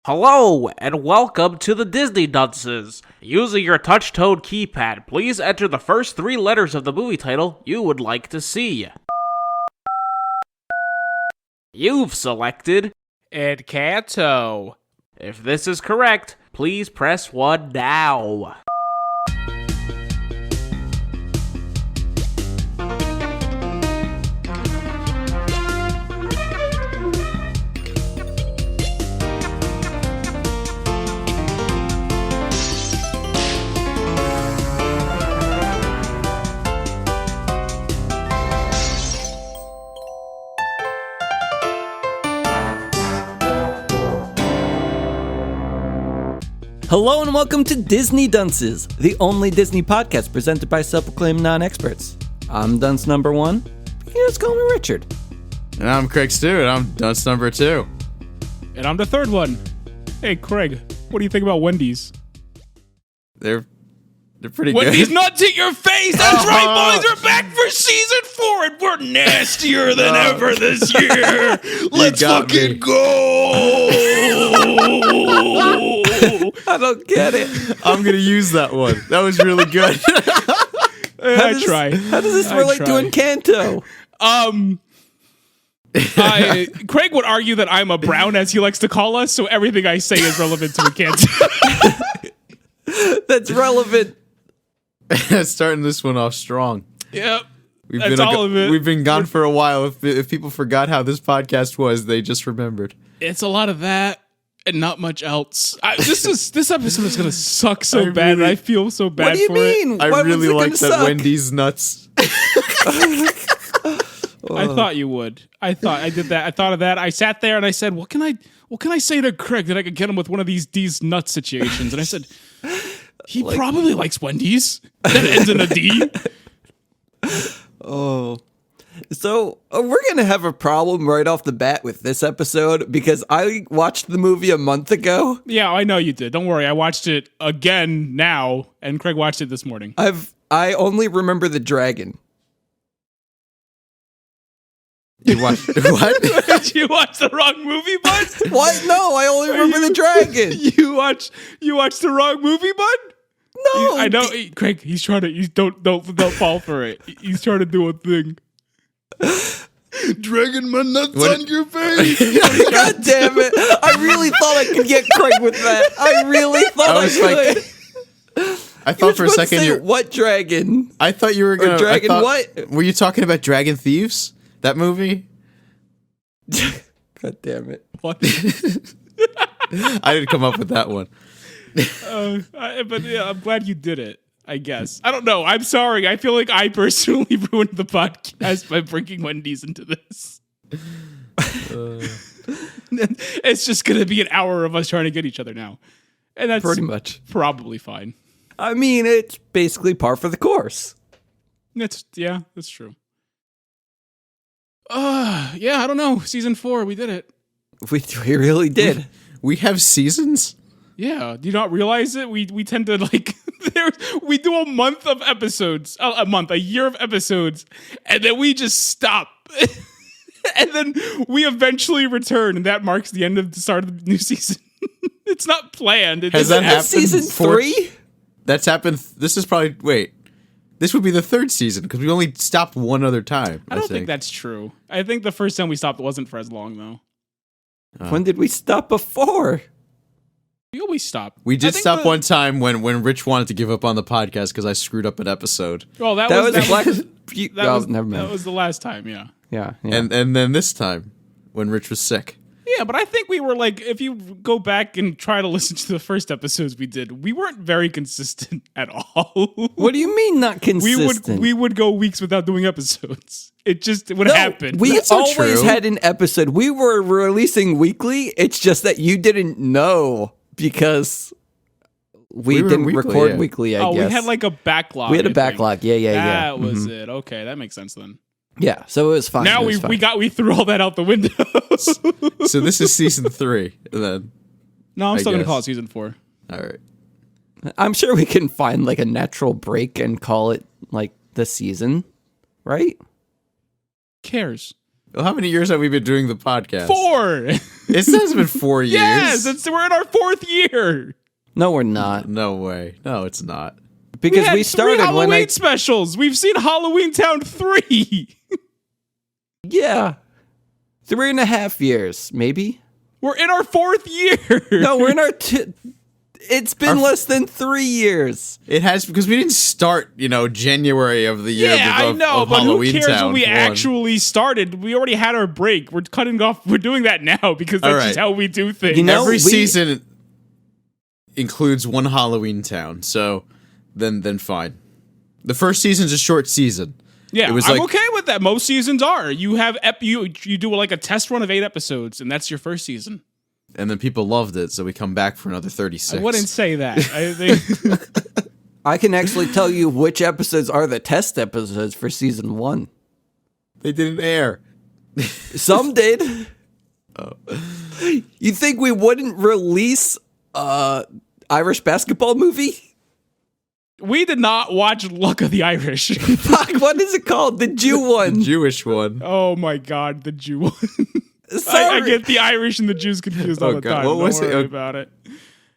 Hello, and welcome to the Disney Dunces. Using your touch-tone keypad, please enter the first 3 letters of the movie title you would like to see. You've selected Encanto. If this is correct, please press 1 now. Hello and welcome to Disney Dunces, the only Disney podcast presented by self-proclaimed non-experts. I'm Dunce number 1. You can just call me Richard. And I'm Craig Stewart. I'm Dunce number 2. And I'm the third one. Hey, Craig, what do you think about Wendy's? They're pretty Wendy's good. nuts in your face! That's right, boys! We're back for season 4, and we're nastier than ever this year! Let's fucking go! I don't get it. I'm going to use that one. That was really good. I try. How does this relate to Encanto? Craig would argue that I'm a brown, as he likes to call us, so everything I say is relevant to Encanto. That's relevant. Starting this one off strong. Yep. That's all of it. We've been gone for a while. If people forgot how this podcast was, they just remembered. It's a lot of that and not much else. This episode is gonna suck so bad, and I feel so bad. What do you for mean? it. I Why really was it like gonna that suck? Wendy's nuts. I thought you would. I did that. I thought of that. I sat there and I said, "What can I say to Craig that I could get him with one of these nut situations?" And I said, "He probably likes Wendy's." That ends in a D. Oh. So, we're going to have a problem right off the bat with this episode because I watched the movie a month ago. Yeah, I know you did. Don't worry. I watched it again now, and Craig watched it this morning. I only remember the dragon. You watched what? Did you watch the wrong movie, bud? What? No, I only remember the dragon. You watched the wrong movie, bud? No. I know, Craig. He's trying to. Don't fall for it. He's trying to do a thing. Dragging my nuts on your face. God damn it. I really thought I could get Craig with that. I really thought I could. I thought for a second what dragon? I thought you were going to. Dragon what? Were you talking about Dragon Thieves? That movie? God damn it. What? I didn't come up with that one. But yeah, I'm glad you did it, I guess. I don't know. I'm sorry. I feel like I personally ruined the podcast by bringing Wendy's into this. It's just going to be an hour of us trying to get each other now. And that's Pretty much. Probably fine. I mean, it's basically par for the course. That's true. Yeah, I don't know. Season 4, we did it. We really did. We have seasons? Yeah, do you not realize it? We tend to we do a month of episodes, a year of episodes, and then we just stop. And then we eventually return, and that marks the end of the start of the new season. It's not planned. Has that happened? Season 3? That's happened. This is probably, this would be the 3rd season because we only stopped one other time. I don't think that's true. I think the first time we stopped wasn't for as long, though. When did we stop before? We always stop. We did stop one time when Rich wanted to give up on the podcast because I screwed up an episode. Well, That was never mind. That was the last time, yeah. Yeah. And then this time when Rich was sick. Yeah, but I think we were if you go back and try to listen to the first episodes we did, we weren't very consistent at all. What do you mean not consistent? We would go weeks without doing episodes. It just would happen. We That's not always true. had an episode. We were releasing weekly. It's just that you didn't know because we were didn't weekly, record weekly, I guess. We had a backlog. We had a I think. backlog. Yeah. That was it. Okay, that makes sense then. Yeah, so it was fine. Now we threw all that out the window. So this is season 3 then. No, I'm still going to guess. call it season 4. All right. I'm sure we can find a natural break and call it the season, right? Cares. Well, how many years have we been doing the podcast? 4. It says been 4 years. Yes, we're in our 4th year. No, we're not. No way. No, it's not. Because had we started 3 when Halloween specials. We've seen Halloween Town 3. Yeah. 3.5 years, maybe? We're in our 4th year. No, we're in our... It's been less than 3 years. It has, because we didn't start, January of the year. Yeah, I know, of but Halloween who cares Town when we 1. actually started? We already had our break. We're cutting off. We're doing that now because that's just how we do things. Every season includes one Halloween Town, so then fine. The first season's a short season. Yeah, it was I'm okay with that. Most seasons are. You have you do like a test run of 8 episodes, and that's your first season. And then people loved it, so we come back for another 36. I wouldn't say that. I can actually tell you which episodes are the test episodes for season 1. They didn't air. Some did. Oh. You think we wouldn't release Irish basketball movie? We did not watch Luck of the Irish. Fuck, what is it called? The Jew one. The Jewish one. Oh my God, the Jew one. Sorry. I get the Irish and the Jews confused all the time. What was Don't it? worry about it.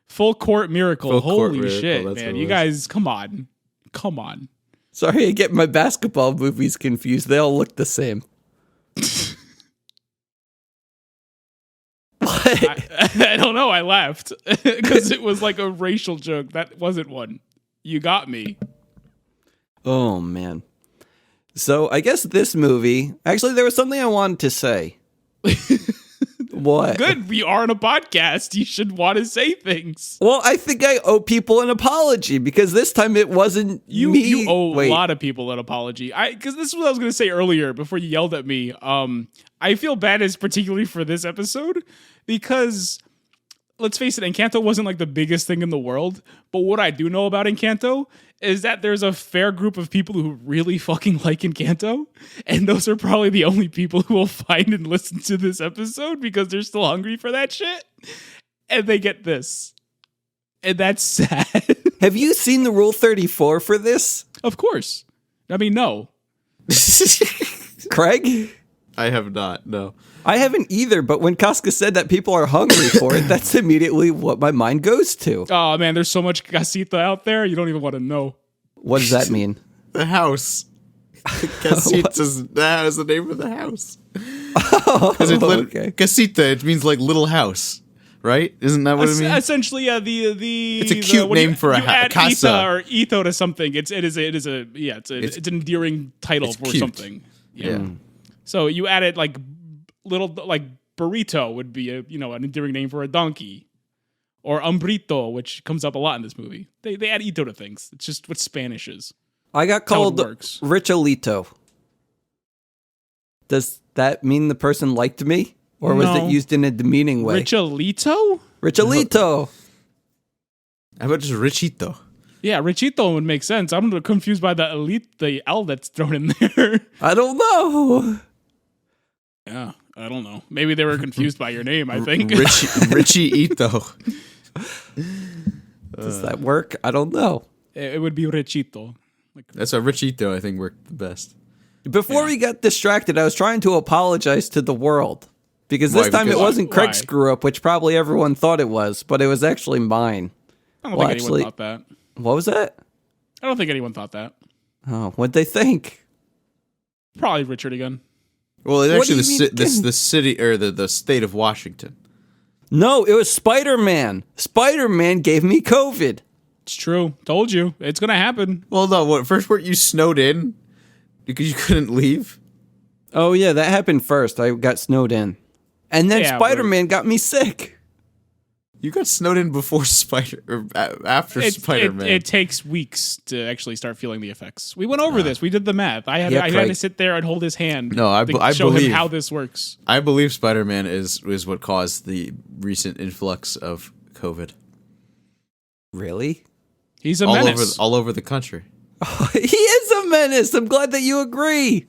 Full Court Miracle. Full Court Holy Miracle, shit, that's man. what it You was. guys, come on. Come on. Sorry, I get my basketball movies confused. They all look the same. What? I don't know. I laughed because it was like a racial joke. That wasn't one. You got me. Oh, man. So I guess this movie... Actually, there was something I wanted to say. What? Good. We are on a podcast. You should want to say things. Well, I think I owe people an apology because this time it wasn't You me. you owe Wait. a lot of people an apology. Because this is what I was going to say earlier before you yelled at me. I feel bad as particularly for this episode because let's face it, Encanto wasn't like the biggest thing in the world. But what I do know about Encanto is that there's a fair group of people who really fucking like Encanto. And those are probably the only people who will find and listen to this episode because they're still hungry for that shit. And they get this. And that's sad. Have you seen the Rule 34 for this? Of course. I mean, no. Craig? I have not, no. I haven't either, but when Casca said that people are hungry for it, that's immediately what my mind goes to. Oh man, there's so much casita out there, you don't even want to know. What does that mean? The house. Casita's that is the name of the house. Oh, okay. Casita, it means like little house, right? Isn't that what it means? Essentially, the It's a cute name for a add casa. Ita or Ito to something. It's an endearing title it's for cute. something. Yeah. So you added like little like burrito would be an endearing name for a donkey, or umbrito, which comes up a lot in this movie. They add Ito to things. It's just what Spanish is. I got That's how it called works. Richolito. Does that mean the person liked me? Or was No. it used in a demeaning way? Richolito? Richolito. How about just Richito? Yeah, Richito would make sense. I'm a little confused by the L that's thrown in there. I don't know. Yeah, I don't know. Maybe they were confused by your name, I think. Richie Ito. Does that work? I don't know. It would be Richito. That's why Richito, I think, worked the best. Before we got distracted, I was trying to apologize to the world. Because this Why? time it Because- wasn't Craig's Why? screw up, which probably everyone thought it was, but it was actually mine. I don't Well, think actually- anyone thought that. What was that? I don't think anyone thought that. Oh, what'd they think? Probably Richard again. Well, it's What actually do you mean, the city or the state of Washington. No, it was Spider-Man. Spider-Man gave me COVID. It's true. Told you. It's going to happen. Well, no, what first weren't you snowed in because you couldn't leave? Oh, yeah, that happened first. I got snowed in. And then Yeah, Spider-Man got me sick. You got snowed in before after Spider-Man. It takes weeks to actually start feeling the effects. We went over this. We did the math. I had to Craig. sit there and hold his hand. No, I to show believe- him how this works. I believe Spider-Man is what caused the recent influx of COVID Really? He's a menace. all over the country. He is a menace. I'm glad that you agree.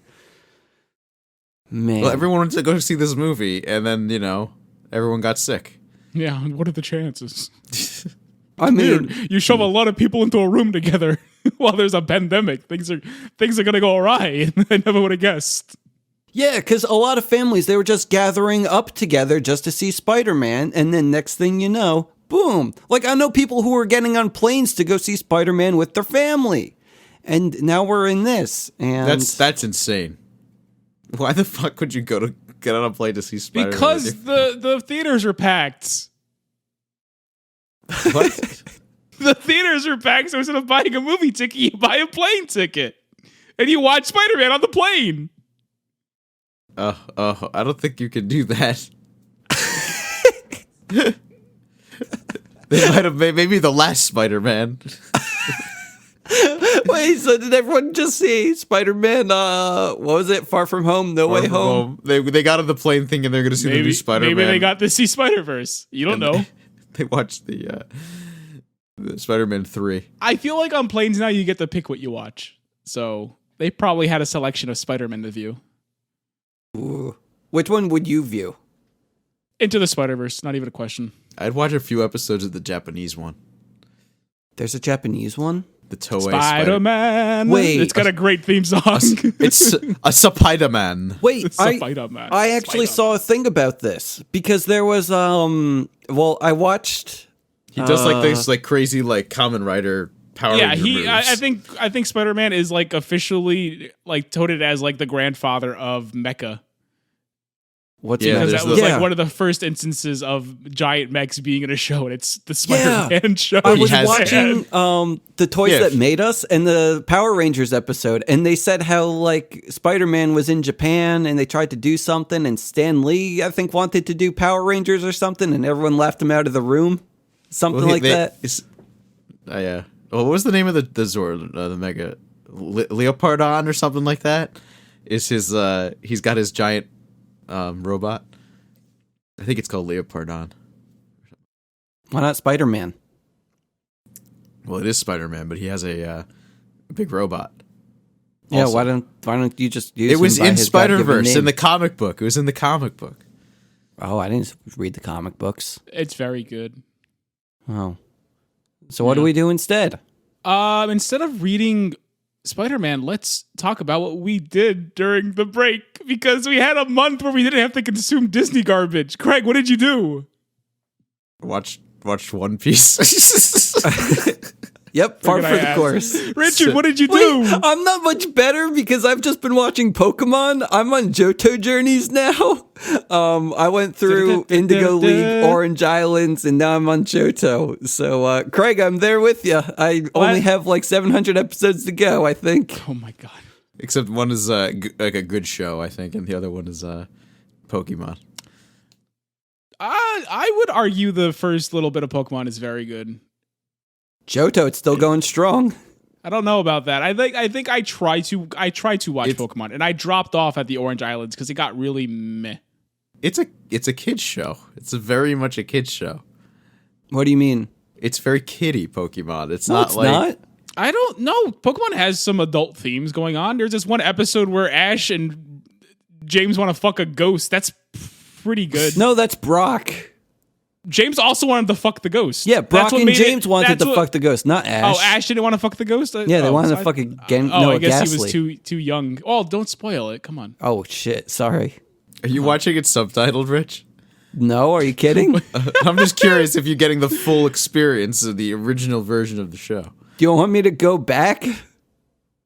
Man. Well, everyone wanted to go see this movie, and then everyone got sick. Yeah, what are the chances? I mean, Dude, you shove a lot of people into a room together while there's a pandemic. Things are gonna go awry. I never would have guessed. Yeah, because a lot of families, they were just gathering up together just to see Spider-Man, and then next thing you know, boom. Like, I know people who are getting on planes to go see Spider-Man with their family. And now we're in this, and... That's insane. Why the fuck would you get on a plane to see Spider-Man? Because the theaters are packed. What? The theaters are packed, so instead of buying a movie ticket, you buy a plane ticket. And you watch Spider-Man on the plane. I don't think you can do that. They might have made maybe the last Spider-Man. Wait, so did everyone just see Spider-Man, what was it, Far From Home, No Way Home? They got on the plane thinking they're going to see the new Spider-Man. Maybe they got to see Spider-Verse. You don't know. They watched the Spider-Man 3. I feel like on planes now you get to pick what you watch. So they probably had a selection of Spider-Man to view. Ooh. Which one would you view? Into the Spider-Verse, not even a question. I'd watch a few episodes of the Japanese one. There's a Japanese one? The Toei Spider-Man. Wait. It's got a great theme song. It's a Spider-Man. Wait, Spider-Man. I actually saw a thing about this because there was I watched. He does like this like crazy like Kamen Rider Power Ranger moves. I think Spider-Man is like officially like touted as like the grandfather of Mecha. What's Yeah, Because there's that was the- like one of the first instances of giant mechs being in a show, and it's the Spider-Man show. I was has- watching the Toys Yeah. That Made Us and the Power Rangers episode, and they said how like Spider-Man was in Japan and they tried to do something, and Stan Lee I think wanted to do Power Rangers or something, and everyone laughed him out of the room, something like that. Yeah. What was the name of the Zord, the Mega Leopardon or something like that? Is his he's got his giant robot. I think it's called Leopardon. Why not Spider-Man? Well, it is Spider-Man, but he has a big robot. Yeah, Also. why don't you just use It was him by in his God-given Spider-Verse name? in the comic book. It was in the comic book. Oh, I didn't read the comic books. It's very good. Oh. So what do we do instead? Instead of reading Spider-Man, let's talk about what we did during the break, because we had a month where we didn't have to consume Disney garbage. Craig, what did you do? Watched One Piece. Yep, par Figured for I the asked. course. Richard, what did you do? Wait, I'm not much better because I've just been watching Pokemon. I'm on Johto journeys now. I went through Indigo League, Orange Islands, and now I'm on Johto. So, Craig, I'm there with you. I only have like 700 episodes to go, I think. Oh my god. Except one is like a good show, I think, and the other one is Pokemon. I would argue the first little bit of Pokemon is very good. Johto, it's still going strong. I don't know about that. I think I tried to watch Pokemon, and I dropped off at the Orange Islands because it got really meh. It's a kids show. It's very much a kids show. What do you mean? It's very kiddie Pokemon. It's No, not it's like not. I don't know. Pokemon has some adult themes going on. There's this one episode where Ash and James want to fuck a ghost. That's pretty good. No, that's Brock. James also wanted to fuck the ghost. Yeah, Brock That's what and made James wanted that's to what- fuck the ghost, not Ash. Oh, Ash didn't want to fuck the ghost? Yeah, they wanted to fuck I guess he was Ghastly. too young. Oh, don't spoil it. Come on. Oh, shit. Sorry. Are you watching it subtitled, Rich? No, are you kidding? Do I'm just curious if you're getting the full experience of the original version of the show. you want me to go back?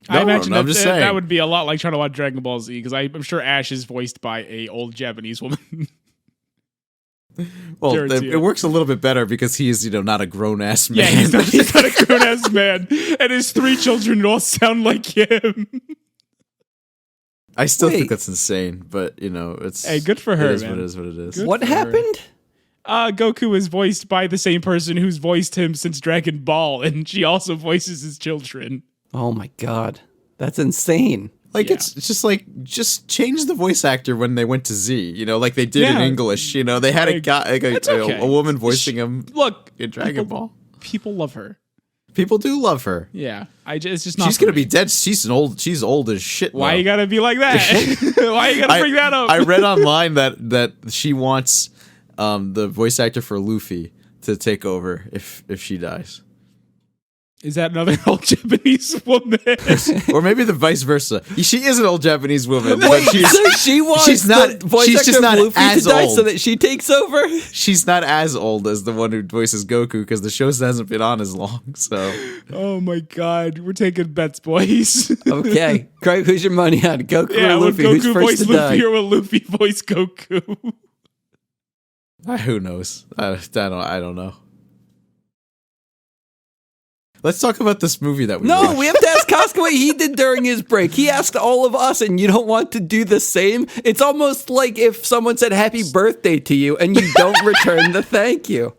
I imagine no, I'm that, just that saying. would be a lot like trying to watch Dragon Ball Z, because I'm sure Ash is voiced by a old Japanese woman. Well, Guarantee it works a little bit better because he is, not a grown ass man. Yeah, he's not a grown ass man, and his 3 children all sound like him. I still Wait. think that's insane, but it's Hey, good for her, It is man. what it is. What it is. Good What for her. happened? Goku is voiced by the same person who's voiced him since Dragon Ball, and she also voices his children. Oh my god. That's insane. Like Yeah. it's just change the voice actor when they went to Z. Like they did in Yeah. English. They had a guy, It's okay. a woman voicing him Look, in Dragon Ball. people love her. People do love her. Yeah, it's just not. She's gonna be dead. She's old as shit. Why though. you gotta be like that? Why you gotta bring that up? I read online that she wants the voice actor for Luffy to take over if she dies. Is that another old Japanese woman? Or maybe the vice versa. She is an old Japanese woman, but Wait, so she wants she's not- the voice she's actor just not of Luffy as to die old. so that she takes over? she's not as old as the one who voices Goku because the show hasn't been on as long. So Oh my god, we're taking bets, boys. Okay. Craig, who's your money on? Goku Yeah, or will Luffy? Who's Goku first voice to Luffy die? or will Luffy voice Goku? who knows? I don't know. Let's talk about this movie that we No, watched. we have to ask Costco what he did during his break. He asked all of us, and you don't want to do the same. It's almost like if someone said happy birthday to you and you don't return the thank you.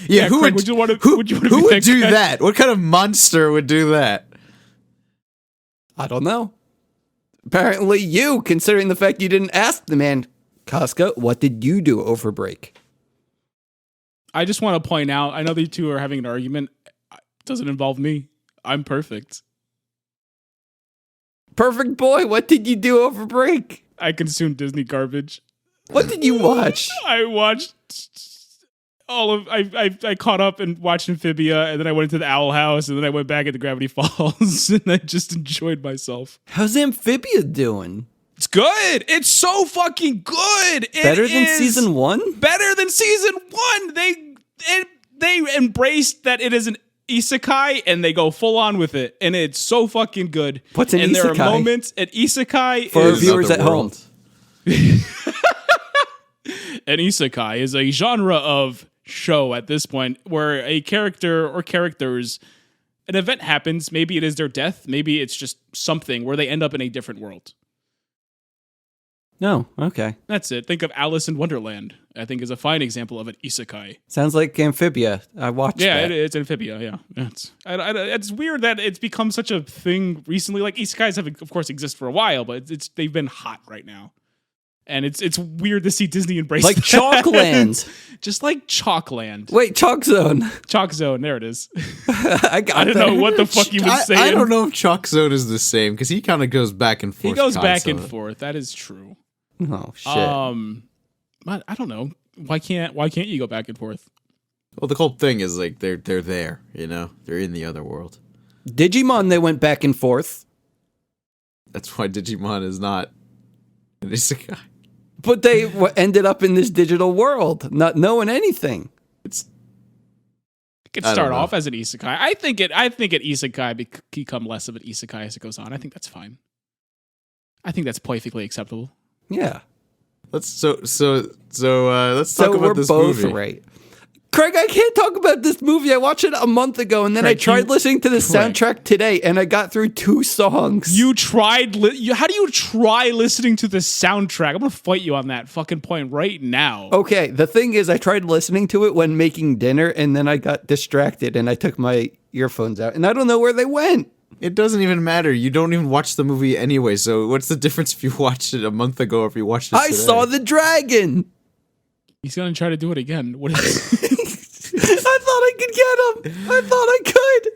Yeah, who Craig, would would you wanna- who, would you wanna who be would that do guy? that? What kind of monster would do that? I don't know. Apparently you, considering the fact you didn't ask the man. Costco, what did you do over break? I just want to point out, I know these two are having an argument. It doesn't involve me. I'm perfect. Perfect boy, what did you do over break? I consume Disney garbage. What did you watch? I watched all of I caught up and watched Amphibia, and then I went into the Owl House, and then I went back into Gravity Falls, and I just enjoyed myself. How's Amphibia doing? It's good. It's so fucking good. It Better than is season 1? Better than season 1. They embraced that it is an isekai, and they go full on with it, and it's so fucking good. What's an and isekai? there are moments. An isekai For our is viewers Another at home. world. an isekai is a genre of show at this point where a character or characters, an event happens. Maybe it is their death. Maybe it's just something where they end up in a different world. No, okay. That's it. Think of Alice in Wonderland. I think is a fine example of an isekai. Sounds like Amphibia. I watched Yeah, that. it's Amphibia. Yeah, it's weird that it's become such a thing recently. Like isekais have, of course, exist for a while, but they've been hot right now, and it's weird to see Disney embrace Like that. Chalkland. Just like Chalkland. Wait, Chalk Zone. Chalk Zone. There it is. I got I don't that. know what the fuck he was saying. I don't know if Chalk Zone is the same because he kind of goes back and forth. He goes back and constantly. forth. That is true. Oh shit. But I don't know. Why can't you go back and forth? Well, the whole thing is like they're there. You know, they're in the other world. Digimon, they went back and forth, That's why Digimon is not an isekai. but they ended up in this digital world, not knowing anything. It's It could I don't start know. off as an isekai. I think it isekai become less of an isekai as it goes on. I think that's fine. I think that's perfectly acceptable. Yeah. let's let's talk So about we're this both movie. right. Craig, I can't talk about this movie. I watched it a month ago, and then Craig, I tried listening to the Craig. soundtrack today, and I got through 2 songs. You tried. How do you try listening to the soundtrack? I'm gonna fight you on that fucking point right now. Okay, the thing is, I tried listening to it when making dinner, and then I got distracted, and I took my earphones out, and I don't know where they went. It doesn't even matter. You don't even watch the movie anyway. So what's the difference if you watched it a month ago or if you watched it I today? saw the dragon. He's gonna try to do it again. What is? I thought I could get him. I thought I could.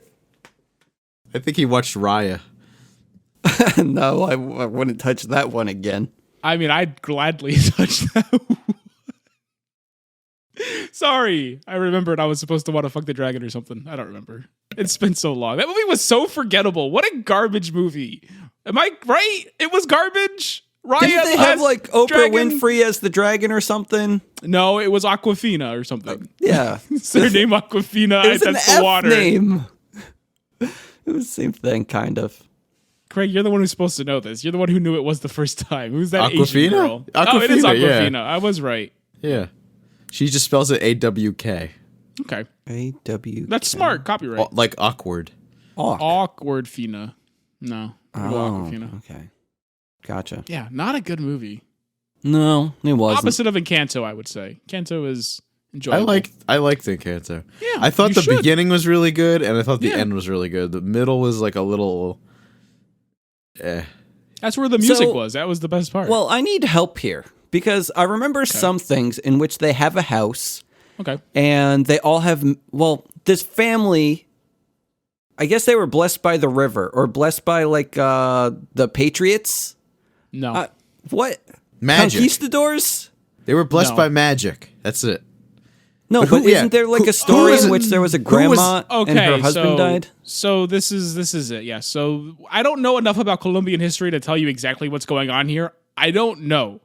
I think he watched Raya. No, I wouldn't touch that one again. I mean, I'd gladly touch that. Sorry, I remembered I was supposed to want to fuck the dragon or something. I don't remember. It's been so long. That movie was so forgettable. What a garbage movie. Am I right? It was garbage. Raya Didn't they have as like Oprah dragon? Winfrey as the dragon or something? No, it was Aquafina or something. Yeah. Is their name Aquafina? It was an That's the F water. name. It was the same thing, kind of. Craig, you're the one who's supposed to know this. You're the one who knew it was the first time. Who's that Asian Aquafina? girl? Oh, it is Aquafina, yeah. Aquafina. I was right. Yeah. She just spells it AWK. Okay. A-W. That's smart. Copyright. Oh, like awkward. Awkward Fina. No. Aquafina. Okay. Gotcha. Yeah, not a good movie. No, it wasn't. Opposite of Encanto, I would say. Encanto is enjoyable. I liked Encanto. Yeah, I thought you the should. beginning was really good and I thought the Yeah. end was really good. The middle was like a little That's where the music So- was. That was the best part. Well, I need help here because I remember some things in which they have a house okay. and they all have, well, this family, I guess they were blessed by the river or blessed by like the Patriots. No. What? Magic. Conquistadors? They were blessed No. by magic. That's it. No, but yeah, isn't there like who- a story who was in it- which there was a who was- grandma Okay, and her husband so, died? So this is it. Yeah. So I don't know enough about Colombian history to tell you exactly what's going on here. I don't know.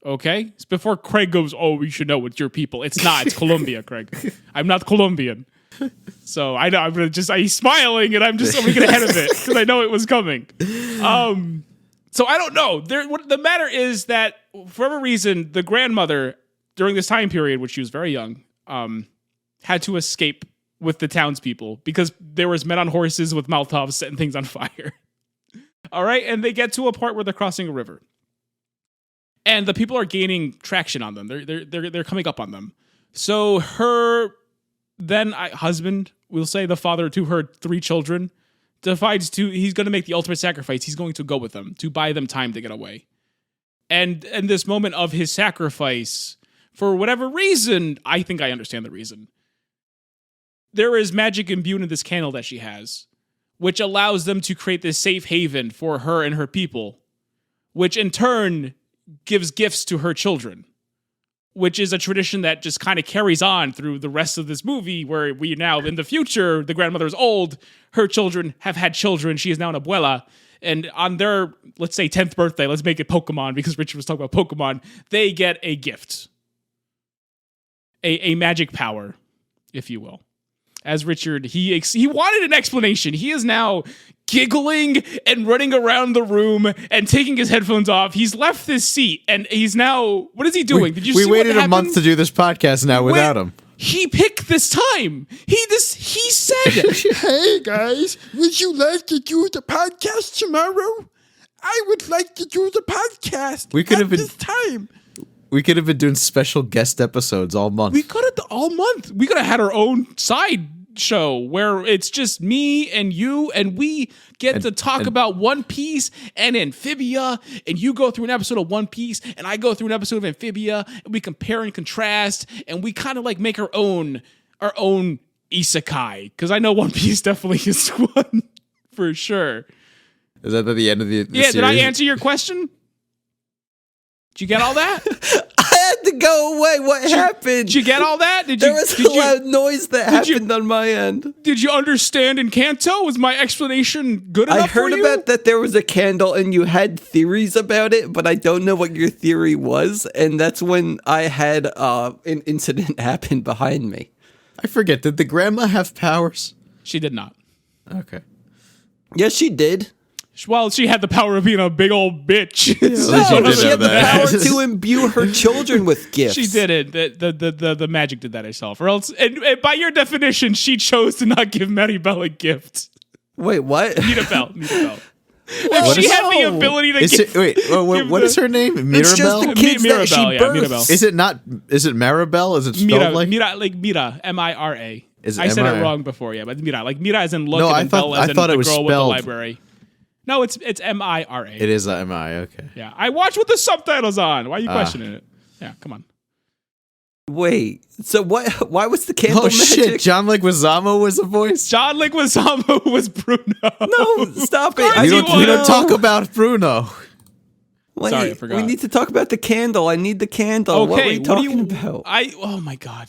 Okay, it's before Craig goes, oh, you should know it's your people. It's not. It's Colombia, Craig. I'm not Colombian. So I know he's smiling, and I'm just getting ahead of it because I know it was coming. So I don't know. What the matter is that for whatever reason, the grandmother during this time period, which she was very young, had to escape with the townspeople because there was men on horses with Molotovs setting things on fire. All right, and they get to a part where they're crossing a river, and the people are gaining traction on them. They're coming up on them. So her husband, we'll say the father to her 3 children, decides he's going to make the ultimate sacrifice. He's going to go with them to buy them time to get away. And in this moment of his sacrifice, for whatever reason, I think I understand the reason. There is magic imbued in this candle that she has, which allows them to create this safe haven for her and her people, which in turn gives gifts to her children, which is a tradition that just kind of carries on through the rest of this movie, where we now, in the future, the grandmother is old, her children have had children, she is now an abuela, and on their, let's say, 10th birthday, let's make it Pokemon, because Richard was talking about Pokemon, they get a gift. A magic power, if you will. As Richard, he wanted an explanation. He is now giggling and running around the room and taking his headphones off. He's left his seat and he's now, what is he doing? Did you see We what waited a month happened? to do this podcast now without him. He picked this time. He said, Hey guys, would you like to do the podcast tomorrow? I would like to do the podcast We could at have been- this time. We could have been doing special guest episodes all month. we could have all month. We could have had our own side show where it's just me and you, and we get to talk about One Piece and Amphibia, and you go through an episode of One Piece, and I go through an episode of Amphibia, and we compare and contrast, and we kind of like make our own isekai. Because I know One Piece definitely is one for sure. Is that at the end of the Yeah, series? did I answer your question? Did you get all that? I had to go away. What happened? Did you get all that? There was a loud noise that you- happened on my end. Did you understand Encanto? Was my explanation good enough I heard for you? about that there was a candle and you had theories about it, but I don't know what your theory was. And that's when I had an incident happen behind me. I forget. Did the grandma have powers? She did not. Okay. Yes, she did. Well, she had the power of being a big old bitch. Well, she No, did she have had the that. power to imbue her children with gifts. She did it. The magic did that herself. Or else, and by your definition, she chose to not give Maribel a gift. Wait, what? Mirabelle. What If she is- had the No. ability to Is give... it, wait, give what is her name? It's just the Mirabelle? kids that she Mirabelle, yeah, births. Mirabelle. Is it not? Is it Maribel? Is it spelled Mira, like? Mira, M-I-R-A. Is it I said it M-I-R? wrong before, yeah, but Mira. Like Mira as in look No, and I then thought- Belle as I in thought it the was girl with the spelled- library. No, it's M-I-R-A. It is M-I. Okay. Yeah, I watched with the subtitles on. Why are you questioning it? Yeah, come on. Wait, so what? Why was the candle Oh magic? shit! John Leguizamo was a voice. John Leguizamo was Bruno. No, stop it. We you don't, we wanna- don't talk about Bruno. Wait, Sorry, I forgot. we need to talk about the candle. I need the candle. What are we do talking about? Oh my god.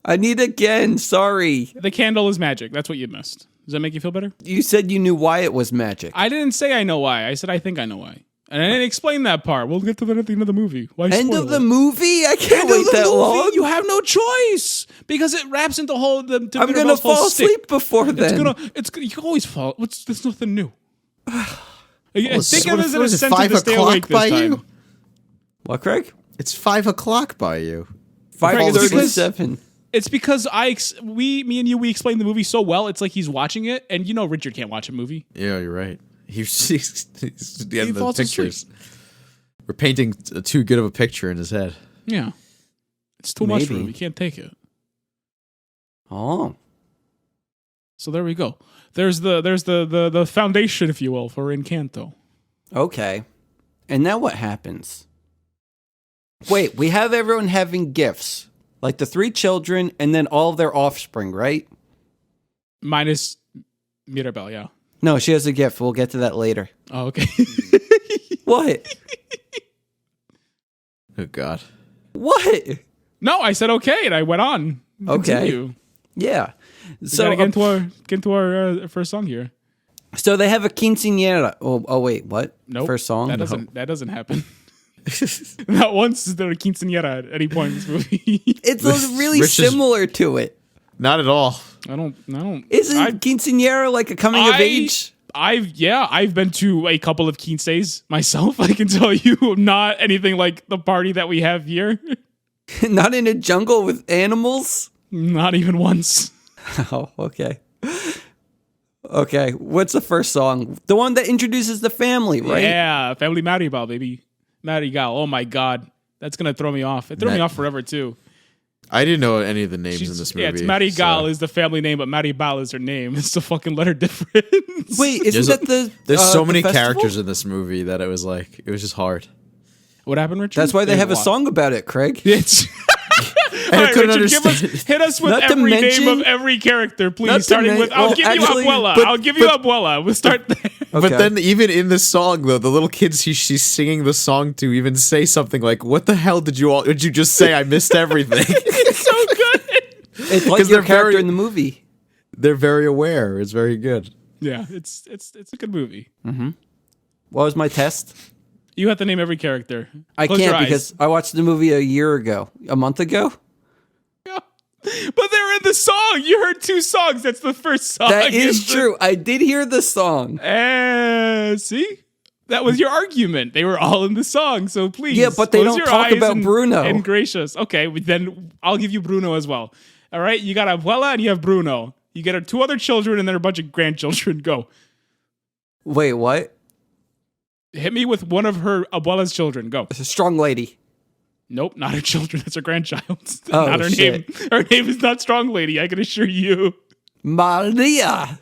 I need again. Sorry. The candle is magic. That's what you missed. Does that make you feel better? You said you knew why it was magic. I didn't say I know why. I said I think I know why. And I didn't explain that part. We'll get to that at the end of the movie. Why End spoil of the it? movie? I can't End of wait the that movie. long. You have no choice because it wraps into whole. I'm gonna fall asleep before then. You can always fall. There's nothing new. Well, Think of it as an what is it, incentive 5 to stay o'clock awake this by time. you? What, Craig? It's 5 o'clock by you. Craig, it's because- 5:37. It's because me and you, we explain the movie so well. It's like he's watching it, and you know Richard can't watch a movie. Yeah, you're right. He's the end of the falls asleep. pictures. We're painting too good of a picture in his head. Yeah, it's too much for Maybe. him. He can't take it. Oh. So there we go. There's the foundation, if you will, for Encanto. Okay. And now what happens? Wait, we have everyone having gifts. Like the 3 children and then all of their offspring, right? Minus Mirabelle, yeah. No, she has a gift. We'll get to that later. Oh, okay. What? Oh God. What? No, I said okay, and I went on. Okay. Continue. Yeah. So So, gotta get into our first song here. so they have a quinceañera. Oh wait, what? Nope. First song? That doesn't happen. Not once is there a quinceañera at any point in this movie. It's really Rich is- similar to it. Not at all. I don't. Isn't quinceañera like a coming of age? I've been to a couple of quinces myself. I can tell you, not anything like the party that we have here. Not in a jungle with animals? Not even once. Oh, okay. Okay, what's the first song? The one that introduces the family, right? Yeah, Family Maribal, baby. Marigal. Oh my God, that's gonna throw me off. It threw me off forever too. I didn't know any of the names in this movie. Yeah, it's Marigal is the family name, but Maribal is her name. It's the fucking letter difference. Wait, isn't that the There's so the many festival? characters in this movie that it was just hard. What happened, Richard? That's why they There's have a lot. song about it, Craig. It's I All right, couldn't Richard, hit us with Not to every mention- name of every character, Not please. to Starting with, I'll well, give actually, you Abuela. but- I'll give you Abuela. We'll start there. But Okay. then even in the song though, the little kids she's singing the song to even say something like, "What the hell did you just say? I missed everything." It's so good. It's like 'Cause your they're character very- in the movie. They're very aware. It's very good. Yeah, it's a good movie. What was my test? You have to name every character. I Close your can't eyes. because I watched the movie a month ago. But they're in the song. You heard two songs. That's the first song. That is in the- true. I did hear the song. See? That was your argument. They were all in the song, so please. Yeah, but they close don't your talk eyes about Bruno. And gracious. Okay, then I'll give you Bruno as well. All right, you got Abuela and you have Bruno. You get her two other children and then a bunch of grandchildren. Go. Wait, what? Hit me with one of her Abuela's children. Go. It's a strong lady. Nope, not her children. That's her grandchild. Oh, not her shit. name. Her name is not Strong Lady, I can assure you. Maria.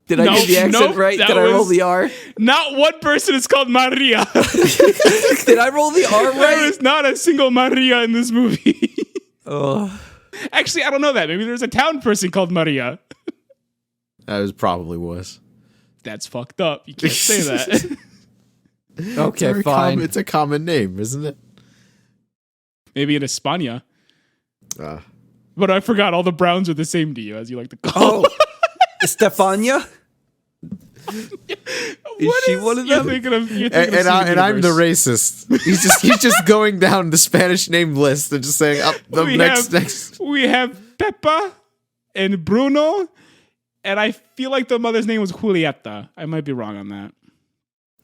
Did I Nope, get the accent nope, right? that Did I roll was- the R? Not one person is called Maria. Did I roll the R There right? is not a single Maria in this movie. Oh. Actually, I don't know that. Maybe there's a town person called Maria. Probably was. That's fucked up. You can't say that. Okay, Very fine. It's a common name, isn't it? Maybe in España. Uh, But I forgot all the Browns are the same to you, as you like to call. Oh, Stefania? Is she one of You're them? thinking of, you're and thinking of Steven I'm the Universe. racist. He's just going down the Spanish name list and just saying up the next. We have Peppa and Bruno, and I feel like the mother's name was Julieta. I might be wrong on that.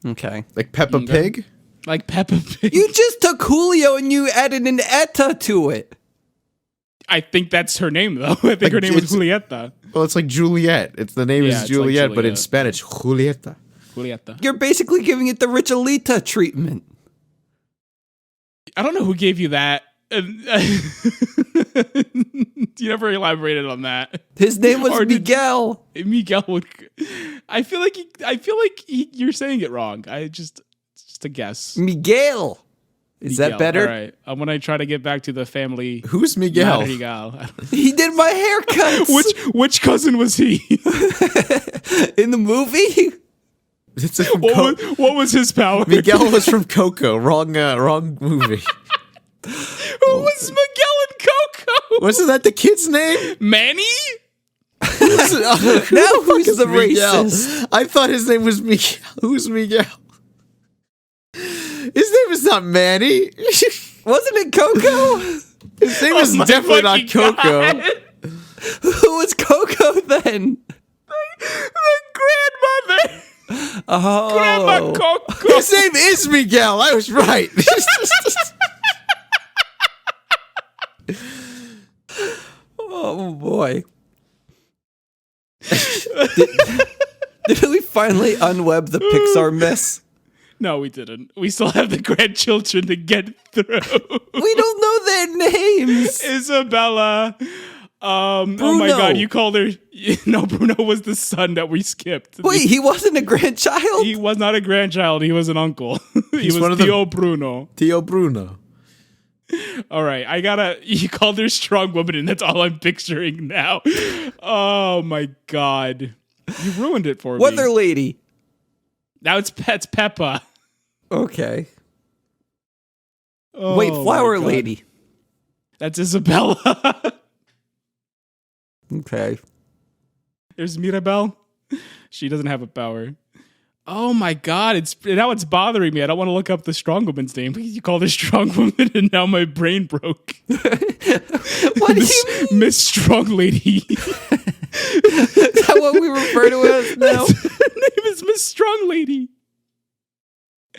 Okay. Like Peppa Okay. Pig. Like Peppa Pig. You just took Julio and you added an eta to it. I think that's her name, though. I think her name was it's- Julieta. Well, it's like Juliet. The name Yeah, is it's like Juliet, but in Juliet. Spanish, Julieta. Julieta. You're basically giving it the Richelita treatment. I don't know who gave you that. You never elaborated on that. His name was Or did- Miguel. Miguel would. I feel like you're saying it wrong. It's just a guess. Miguel. Is that Miguel. better? All right. I'm gonna try to get back to the family. Who's Miguel? Miguel. He did my haircuts. Which cousin was he? In the movie? It's from Co- What was his power? Miguel was from Coco. Wrong movie. Who was Miguel and Coco? Wasn't that the kid's name? Manny? Now who's the Miguel? racist? I thought his name was Miguel. Who's Miguel? His name is not Manny. Wasn't it Coco? His name is my definitely not fucking Coco. God. Who was Coco then? The grandmother. Oh. Grandma Coco. His name is Miguel. I was right. Oh boy. Did we finally unweb the Pixar mess? No, we didn't. We still have the grandchildren to get through. We don't know their names. Isabella. Oh my Bruno. God, you called her. No, Bruno was the son that we skipped. Wait, he wasn't a grandchild? He was not a grandchild. He was an uncle. He was one of the- Theo Bruno. Theo Bruno. All right, you called her strong woman, and that's all I'm picturing now. Oh my God, you ruined it for me. Weather lady. Now it's Peppa. Okay. Oh, Wait, my flower God. lady. That's Isabella. Okay. There's Mirabelle. She doesn't have a power. Oh my god, it's bothering me. I don't want to look up the strong woman's name because you called her strong woman and now my brain broke. What do you mean? Miss Strong Lady. Is that what we refer to as now? Her name is Miss Strong Lady.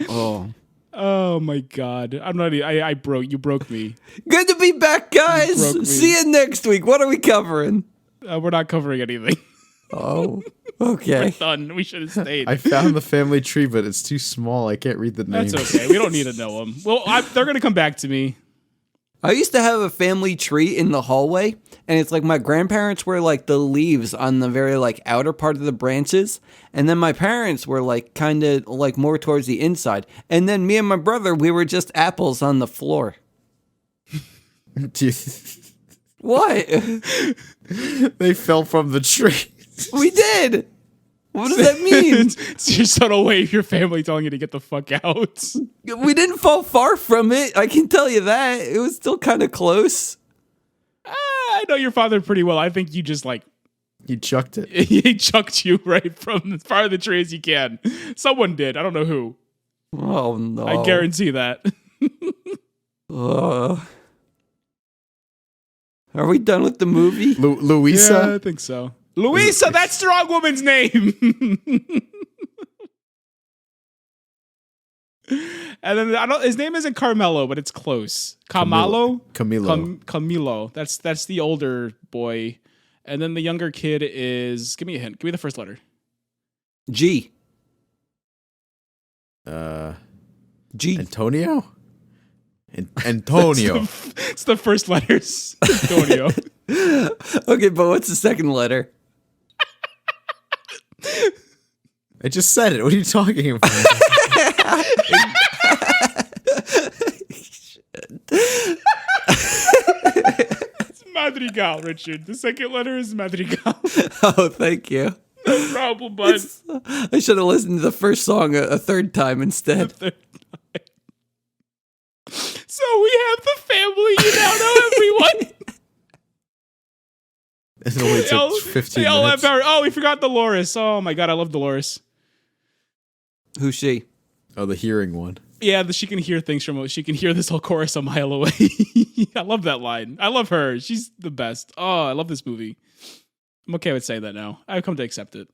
Oh. Oh my god. You broke me. Good to be back, You broke me. guys. See you next week. What are we covering? We're not covering anything. Oh, We're okay. done. We should have stayed. I found the family tree, but it's too small. I can't read the names. That's okay. We don't need to know them. Well, they're going to come back to me. I used to have a family tree in the hallway, and it's like my grandparents were like the leaves on the very like outer part of the branches, and then my parents were like kind of like more towards the inside, and then me and my brother, we were just apples on the floor. Do you- What? they fell from the tree. We did. What does that mean? It's your subtle way of your family telling you to get the fuck out. We didn't fall far from it. I can tell you that. It was still kind of close. I know your father pretty well. I think you just like He chucked it. he chucked you right from as far of the tree as you can. Someone did. I don't know who. Oh no! I guarantee that. Are we done with the movie? Louisa? Yeah, I think so. Louisa, that's strong woman's name. And then his name isn't Carmelo, but it's close. Camilo. Camilo. That's the older boy, and then the younger kid is. Give me a hint. Give me the first letter. G. G. Antonio? Antonio. It's the first letters. Antonio. Okay, but what's the second letter? I just said it. What are you talking about? It's Madrigal, Richard. The second letter is Madrigal. Oh, thank you. No problem, bud. I should have listened to the first song a third time instead. So we have the family. You now know everyone. It only took 15 they all have minutes. power. Oh, we forgot Dolores. Oh my god, I love Dolores. Who's she? Oh, the hearing one. Yeah, she can hear things from. She can hear this whole chorus a mile away. I love that line. I love her. She's the best. Oh, I love this movie. I'm okay with saying that now. I've come to accept it.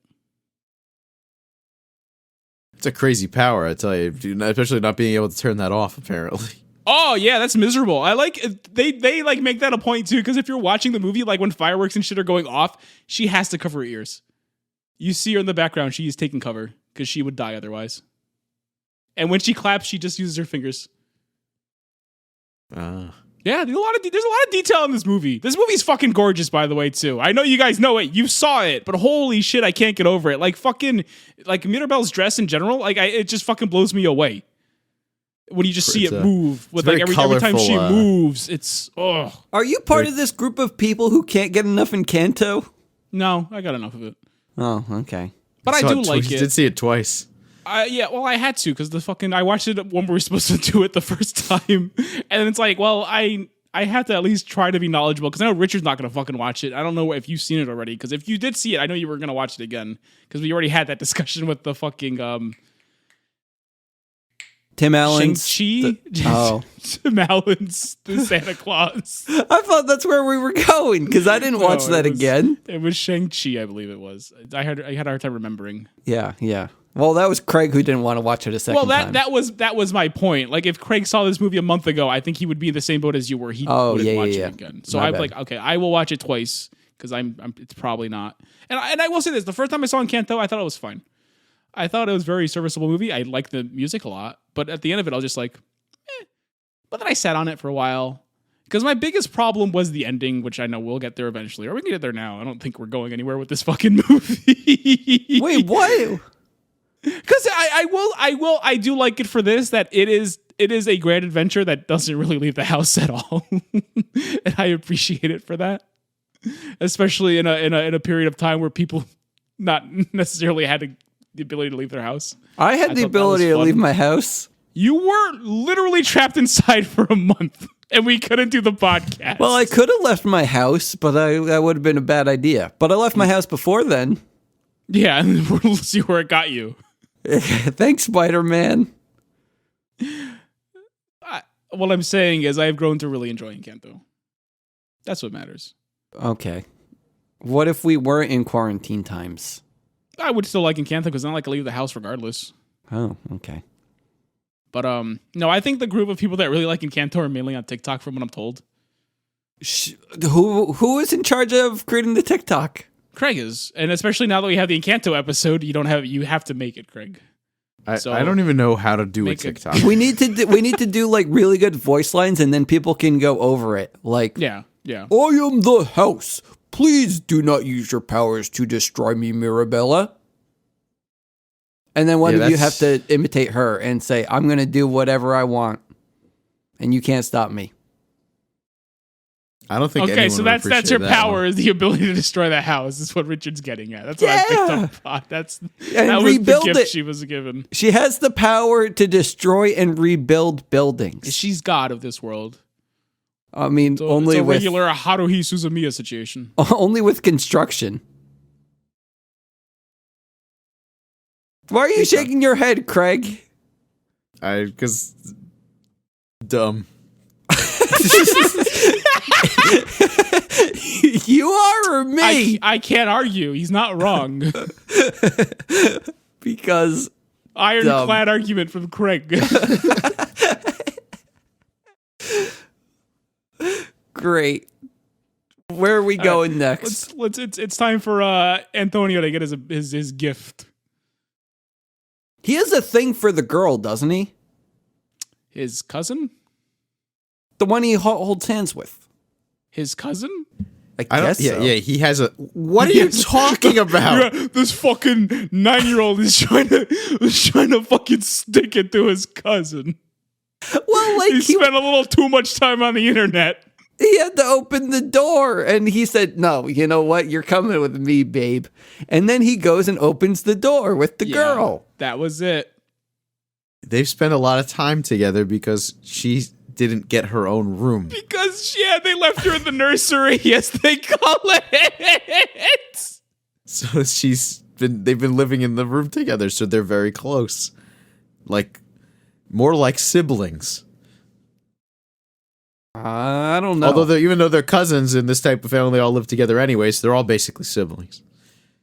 It's a crazy power, I tell you. Especially not being able to turn that off, apparently. Oh yeah, that's miserable. I like they like make that a point too, because if you're watching the movie, like when fireworks and shit are going off, she has to cover her ears. You see her in the background; she is taking cover because she would die otherwise. And when she claps, she just uses her fingers. Yeah, there's a lot of detail in this movie. This movie's fucking gorgeous, by the way, too. I know you guys know it. You saw it, but holy shit, I can't get over it. Like fucking like Mirabelle's dress in general, like it just fucking blows me away. When you just see it move with like every time she moves, it's Are you part of this group of people who can't get enough Encanto? No, I got enough of it. Oh, okay. But I do like You it. did see it twice. Yeah, well, I had to because I watched it when we were supposed to do it the first time, and it's like, well, I have to at least try to be knowledgeable because I know Richard's not gonna fucking watch it. I don't know if you've seen it already, because if you did see it, I know you were gonna watch it again because we already had that discussion with the fucking Tim Allen's. Shang-Chi? Tim Allen's the Santa Claus. I thought that's where we were going because I didn't watch that again. It was Shang-Chi, I believe it was. I had a hard time remembering. Yeah. Well, that was Craig who didn't want to watch it a second time. That was my point. Like, if Craig saw this movie a month ago, I think he would be in the same boat as you were. He wouldn't watch it again. So I'm like, okay, I will watch it twice because it's probably not. And I will say this: the first time I saw Encanto, I thought it was fine. I thought it was a very serviceable movie. I liked the music a lot, but at the end of it, I was just like, But then I sat on it for a while because my biggest problem was the ending, which I know we'll get there eventually, or we can get there now. I don't think we're going anywhere with this fucking movie. Wait, what? Because I do like it for this, that it is a grand adventure that doesn't really leave the house at all. And I appreciate it for that. Especially in a period of time where people not necessarily had the ability to leave their house. I had the ability to leave my house. You were literally trapped inside for a month. and we couldn't do the podcast. Well, I could have left my house, but that would have been a bad idea. But I left my house before then. Yeah, and we'll see where it got you. Thanks, Spider-Man. What I'm saying is I've grown to really enjoy Encanto. That's what matters. Okay. What if we weren't in quarantine times? I would still like Encanto because I don't like to leave the house regardless. Oh, okay. But no, I think the group of people that really like Encanto are mainly on TikTok from what I'm told. Who is in charge of creating the TikTok? Craig is. And especially now that we have the Encanto episode, you have to make it, Craig. I don't even know how to do a Make a- TikTok. We need to do like really good voice lines, and then people can go over it. Like, Yeah. I am the house. Please do not use your powers to destroy me, Mirabella. And then one of you have to imitate her and say, I'm going to do whatever I want, and you can't stop me. I don't think. Okay, so anyone would that's your appreciate that power one. is the ability to destroy that house. Is what Richard's getting at. That's what I picked up on. That was the rebuild gift it. she was given. She has the power to destroy and rebuild buildings. She's God of this world. I mean, So only it's a with regular Haruhi Suzumiya situation. only with construction. Why are you shaking your head, Craig? Because dumb. You are or me? I can't argue. He's not wrong. Because Ironclad argument from Craig. great. Where are we going next? It's time for Antonio to get his gift. He has a thing for the girl, doesn't he? His cousin? The one he holds hands with. His cousin? I guess so. Yeah. He has a. What are you talking about? Yeah, this fucking 9-year-old is trying to fucking stick it to his cousin. Well, like He spent a little too much time on the internet. he had to open the door, and he said, "No, you know what? You're coming with me, babe." And then he goes and opens the door with the girl. That was it. They've spent a lot of time together because she didn't get her own room. Because they left her in the nursery, as they call it. So they've been living in the room together, so they're very close. More like siblings. I don't know. Although even though they're cousins in this type of family, they all live together anyway, so they're all basically siblings.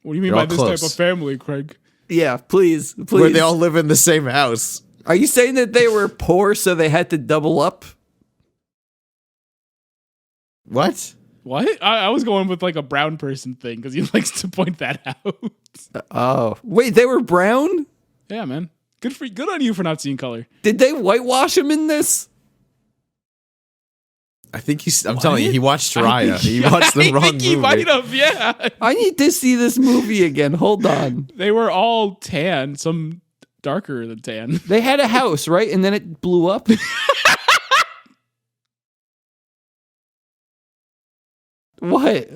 What do you mean They're by all this close. type of family, Craig? yeah, please. Where they all live in the same house. Are you saying that they were poor, so they had to double up? What? What? I was going with like a brown person thing because he likes to point that out. Oh, wait, they were brown? Yeah, man. Good on you for not seeing color. Did they whitewash him in this? I think I'm telling you, he watched Raya. He watched the wrong I think he movie. might have, yeah. I need to see this movie again. Hold on. They were all tan, some darker than tan. They had a house, right? And then it blew up. What?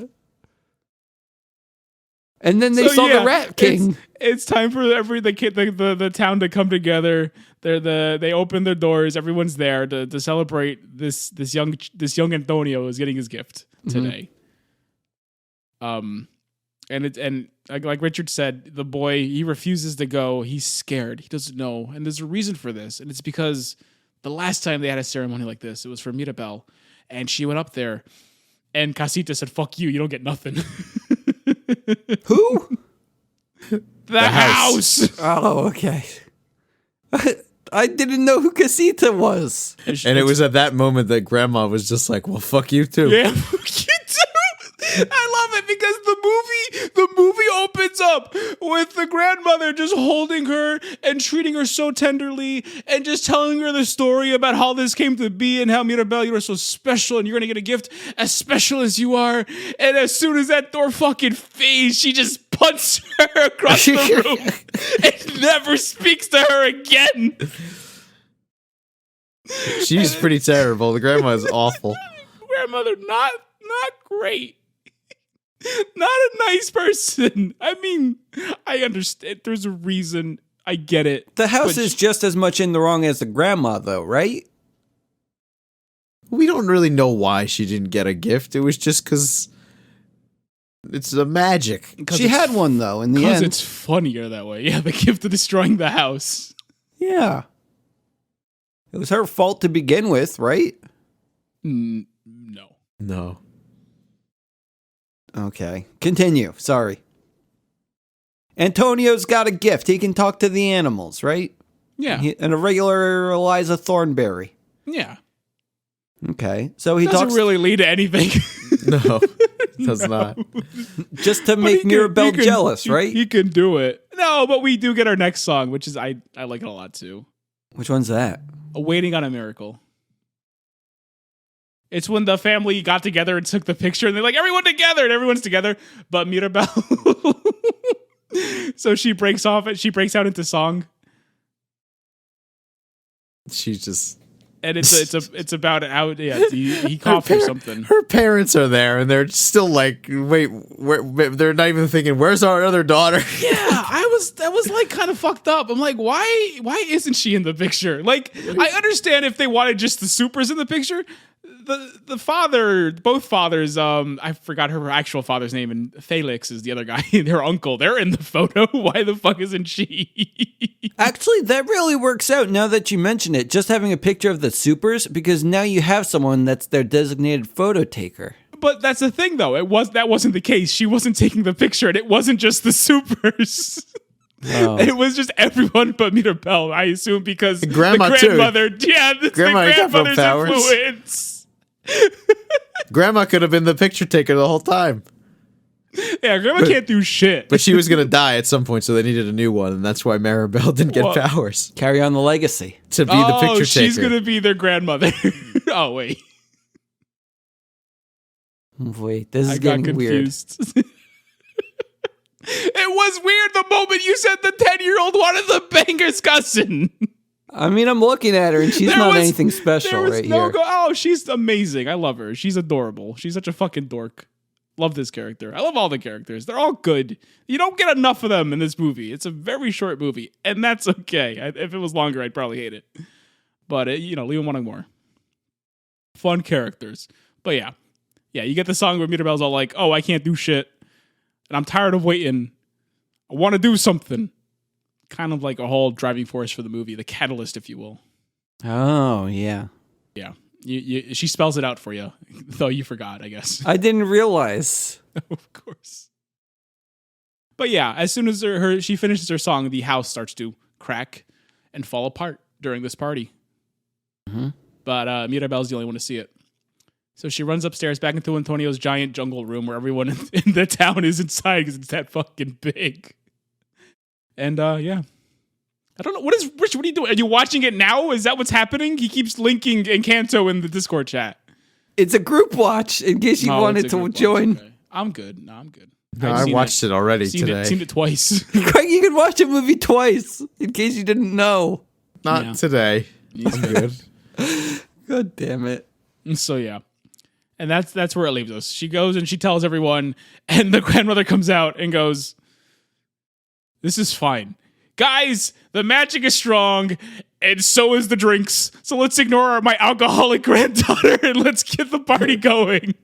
And then they saw the Rat King. It's time for the town to come together. They open their doors. Everyone's there to celebrate this young Antonio is getting his gift today. And like Richard said, the boy, he refuses to go. He's scared. He doesn't know, and there's a reason for this, and it's because the last time they had a ceremony like this, it was for Mirabelle, and she went up there, and Casita said, "Fuck you, you don't get nothing." Who? The house. Oh, okay. I didn't know who Casita was. And it was at that moment that Grandma was just like, "Well, fuck you too." Yeah, you too. I love it because the movie opens up with the grandmother just holding her and treating her so tenderly and just telling her the story about how this came to be and how Mirabelle, you are so special and you're gonna get a gift as special as you are. And as soon as that door fucking fades, she just punts her across the room and never speaks to her again. She's pretty terrible. The grandma is awful. Grandmother, not great. Not a nice person. I mean, I understand. There's a reason. I get it. The house But is just as much in the wrong as the grandma, though, right? We don't really know why she didn't get a gift. It was just because it's the magic. She had one, though, in the Because end. it's funnier that way. Yeah, the gift of destroying the house. Yeah. It was her fault to begin with, right? No. No. Okay. Continue. Sorry. Antonio's got a gift. He can talk to the animals, right? Yeah. And a regular Eliza Thornberry. Yeah. Okay. So he Doesn't talks really lead to anything. No. It does not. just to make Mirabelle jealous, right? He can do it. No, but we do get our next song, which is I like it a lot too. Which one's that? Waiting on a Miracle. It's when the family got together and took the picture, and they're like, everyone together, and everyone's together, but Mirabelle. So she breaks out into song. She's just. And it's about how he coughed or something. Her parents are there, and they're still like, wait, they're not even thinking, where's our other daughter? Yeah, that was like kind of fucked up. I'm like, why isn't she in the picture? Like, I understand if they wanted just the supers in the picture. The father, both fathers, I forgot her actual father's name, and Felix is the other guy, their uncle. They're in the photo. Why the fuck isn't she? Actually, that really works out now that you mention it. Just having a picture of the supers, because now you have someone that's their designated photo taker. But that's the thing, though. That wasn't the case. She wasn't taking the picture, and it wasn't just the supers. Oh. It was just everyone but Mirabelle, I assume, because Grandma, the too. grandmother, yeah, it's Grandma the got no grandmother's powers. influence. Grandma could have been the picture taker the whole time. Yeah, Grandma can't do shit. But she was going to die at some point, so they needed a new one, and that's why Maribel didn't get What? powers. Carry on the legacy. To be the picture taker. She's going to be their grandmother. Oh, wait. Wait, this is I got getting weird. confused. It was weird the moment you said the 10-year-old wanted the banger's cousin. I mean, I'm looking at her, and she's There not was- anything special There was right no here. oh, she's amazing. I love her. She's adorable. She's such a fucking dork. Love this character. I love all the characters. They're all good. You don't get enough of them in this movie. It's a very short movie, and that's okay. If it was longer, I'd probably hate it. But, leave them wanting more. Fun characters. But yeah, you get the song where Mirabelle's all like, oh, I can't do shit, and I'm tired of waiting. I want to do something. Kind of like a whole driving force for the movie, the catalyst, if you will. Oh, yeah. Yeah. She spells it out for you, though you forgot, I guess. I didn't realize. Of course. But yeah, as soon as she finishes her song, the house starts to crack and fall apart during this party. Mm-hmm. But Mirabelle's the only one to see it. So she runs upstairs back into Antonio's giant jungle room where everyone in the town is inside because it's that fucking big. And yeah. I don't know. Rich, what are you doing? Are you watching it now? Is that what's happening? He keeps linking Encanto in the Discord chat. It's a group watch in case you Oh, wanted it's a to group watch. join. Okay. I'm good. No, I'm good. No, I've I seen watched it already today. Seen it twice. Craig, you can watch a movie twice in case you didn't know. Not Yeah. today. I'm good. God damn it. So yeah. And that's where it leaves us. She goes and she tells everyone, and the grandmother comes out and goes, "This is fine. Guys, the magic is strong, and so is the drinks. So let's ignore my alcoholic granddaughter and let's get the party going."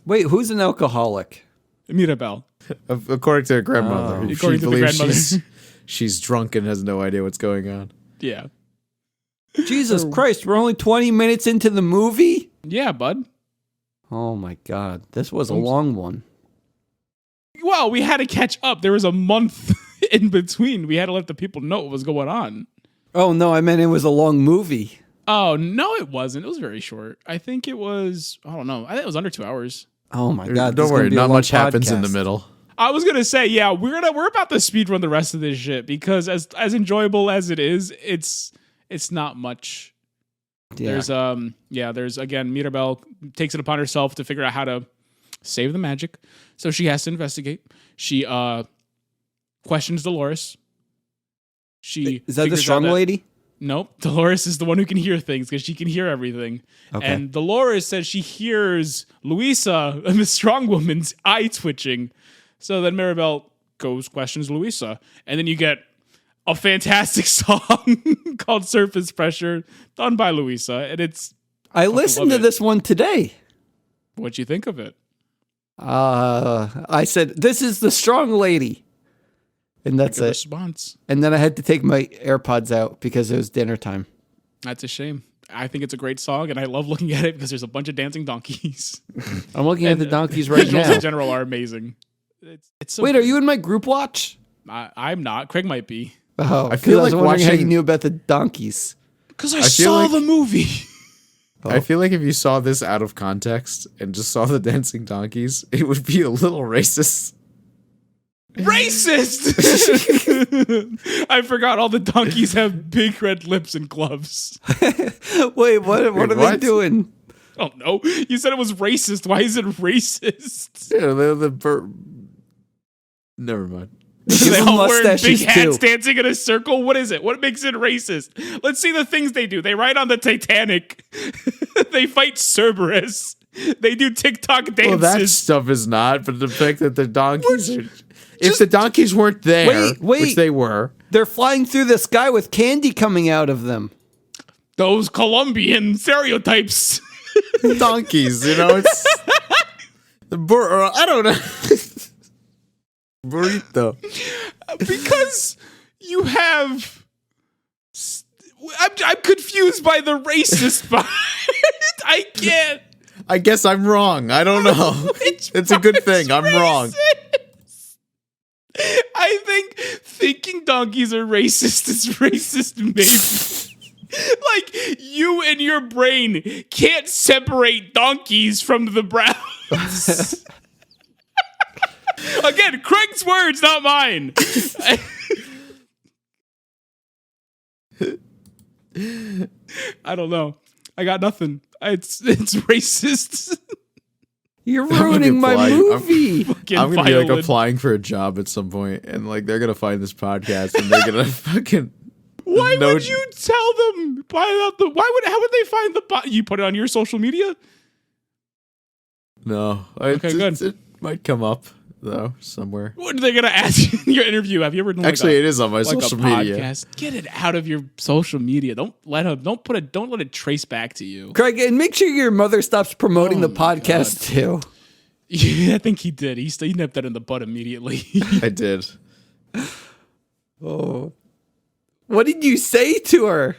Wait, who's an alcoholic? Mirabelle. According to her grandmother. Oh. She According to the believes grandmother. she's drunk and has no idea what's going on. Yeah. Jesus Christ, we're only 20 minutes into the movie? Yeah, bud. Oh my God, this was a long one. Well, we had to catch up. There was a month in between. We had to let the people know what was going on. Oh no, I meant it was a long movie. Oh, no, it wasn't. It was very short. I think it was, I don't know. I think it was under 2 hours. Oh my God, this Don't is gonna worry, be a not long much happens in the podcast. middle. I was gonna say, yeah, we're about to speedrun the rest of this shit because as enjoyable as it is, it's not much. Yeah. There's again, Mirabelle takes it upon herself to figure out how to save the magic. So she has to investigate. She questions Dolores. She Is that the figures out strong lady? Nope. Dolores is the one who can hear things because she can hear everything. Okay. And Dolores says she hears Luisa, the strong woman's eye twitching. So then Mirabelle questions Luisa. And then you get a fantastic song called Surface Pressure, done by Luisa. And it's, I listened to this one today. what'd you think of it? I said, this is the strong lady. And that's Good it. response. And then I had to take my AirPods out because it was dinner time. That's a shame. I think it's a great song, and I love looking at it because there's a bunch of dancing donkeys. I'm looking at the donkeys right Visuals now. in general are amazing. It's so Wait, are you in my group watch? I'm not. Craig might be. Oh, I I feel was like wondering how you watching- knew about the donkeys. Because I feel saw like- the movie. I feel like if you saw this out of context and just saw the dancing donkeys, it would be a little racist. Racist! I forgot all the donkeys have big red lips and gloves. Wait, what are they what? doing? Oh no, you said it was racist. Why is it racist? Yeah, never mind. Give They them all wearing big mustaches hats too. dancing in a circle. What is it? What makes it racist? Let's see the things they do. They ride on the Titanic. They fight Cerberus. They do TikTok dances. Well, that stuff is not, but the fact that the donkeys are... If the donkeys weren't there, Wait. which they were... They're flying through the sky with candy coming out of them. Those Colombian stereotypes. donkeys, you know, it's... I don't know. Burrito. Because you have... I'm confused by the racist part. I can't. I guess I'm wrong. I don't know. It's a good thing. I'm wrong. I think thinking donkeys are racist is racist, maybe. Like, you and your brain can't separate donkeys from the Browns. Again, Craig's words, not mine. I don't know. I got nothing. It's racist. You're ruining my apply- movie. I'm gonna be like Violent. applying for a job at some point, and like they're gonna find this podcast, and they're gonna fucking. Why No- would you tell them? How would they find the you put it on your social media? No, Okay, good. It might come up though somewhere. What are they gonna ask you in your interview? Have you ever done Actually, like it is on my a social media. podcast? Get it out of your social media. Don't let it trace back to you. Craig, and make sure your mother stops promoting Oh the my podcast too. Yeah, I think he did. He nipped that in the butt immediately. I did. Oh. What did you say to her?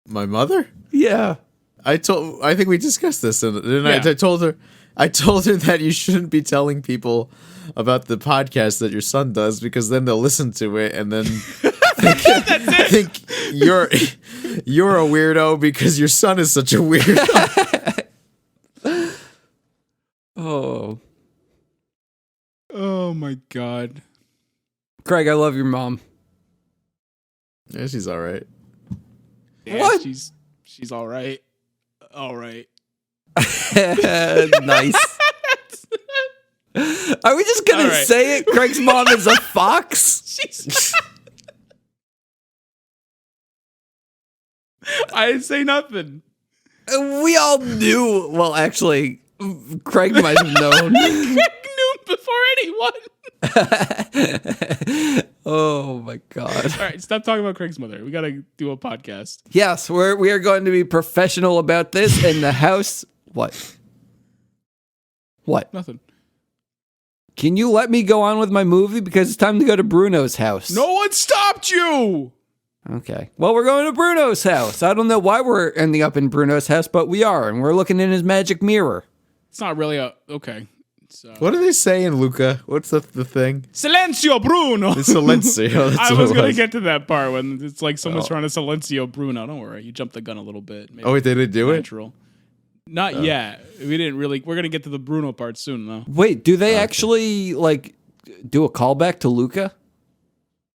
My mother? Yeah. I think we discussed this, and Yeah. I told her that you shouldn't be telling people about the podcast that your son does, because then they'll listen to it and then think you're a weirdo because your son is such a weirdo. Oh. Oh my god. Craig, I love your mom. Yeah, she's all right. Yeah, What? She's all right. All right. Nice. Are we just gonna All right. say it? Craig's mom is a fox? She's I didn't say nothing. We all knew. Well, actually, Craig might have known. Craig knew before anyone. Oh my god. All right, stop talking about Craig's mother. We gotta do a podcast. Yes, we are going to be professional about this in the house. What? What? Nothing. Can you let me go on with my movie because it's time to go to Bruno's house? No one stopped you. Okay. Well, we're going to Bruno's house. I don't know why we're ending up in Bruno's house, but we are, and we're looking in his magic mirror. It's not really a okay. So What do they say in Luca? What's the thing? Silencio, Bruno. It's Silencio. That's I what was it gonna get to that part when it's like someone's Oh. trying to Silencio Bruno. Don't worry, you jumped the gun a little bit. Maybe Oh, wait, they didn't do it? natural. Not yet. We didn't really. We're gonna get to the Bruno part soon, though. Wait, do they actually like do a callback to Luca?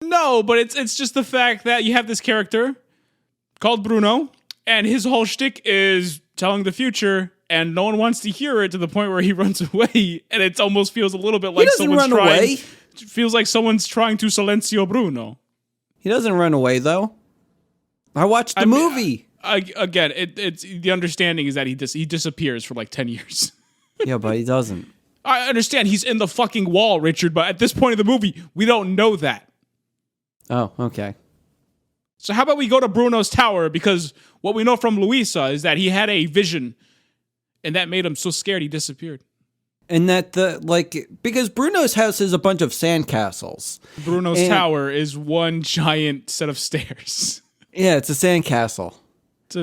No, but it's just the fact that you have this character called Bruno, and his whole shtick is telling the future, and no one wants to hear it to the point where he runs away, and it almost feels a little bit like doesn't someone's run trying. away. Feels like someone's trying to Silencio Bruno. He doesn't run away though. I watched the movie. Again, it's the understanding is that he disappears for like 10 years. Yeah, but he doesn't. I understand he's in the fucking wall, Richard, but at this point in the movie, we don't know that. Oh, okay. So how about we go to Bruno's tower? Because what we know from Luisa is that he had a vision, and that made him so scared he disappeared. And that because Bruno's house is a bunch of sandcastles. Bruno's tower is one giant set of stairs. Yeah, it's a sandcastle. It's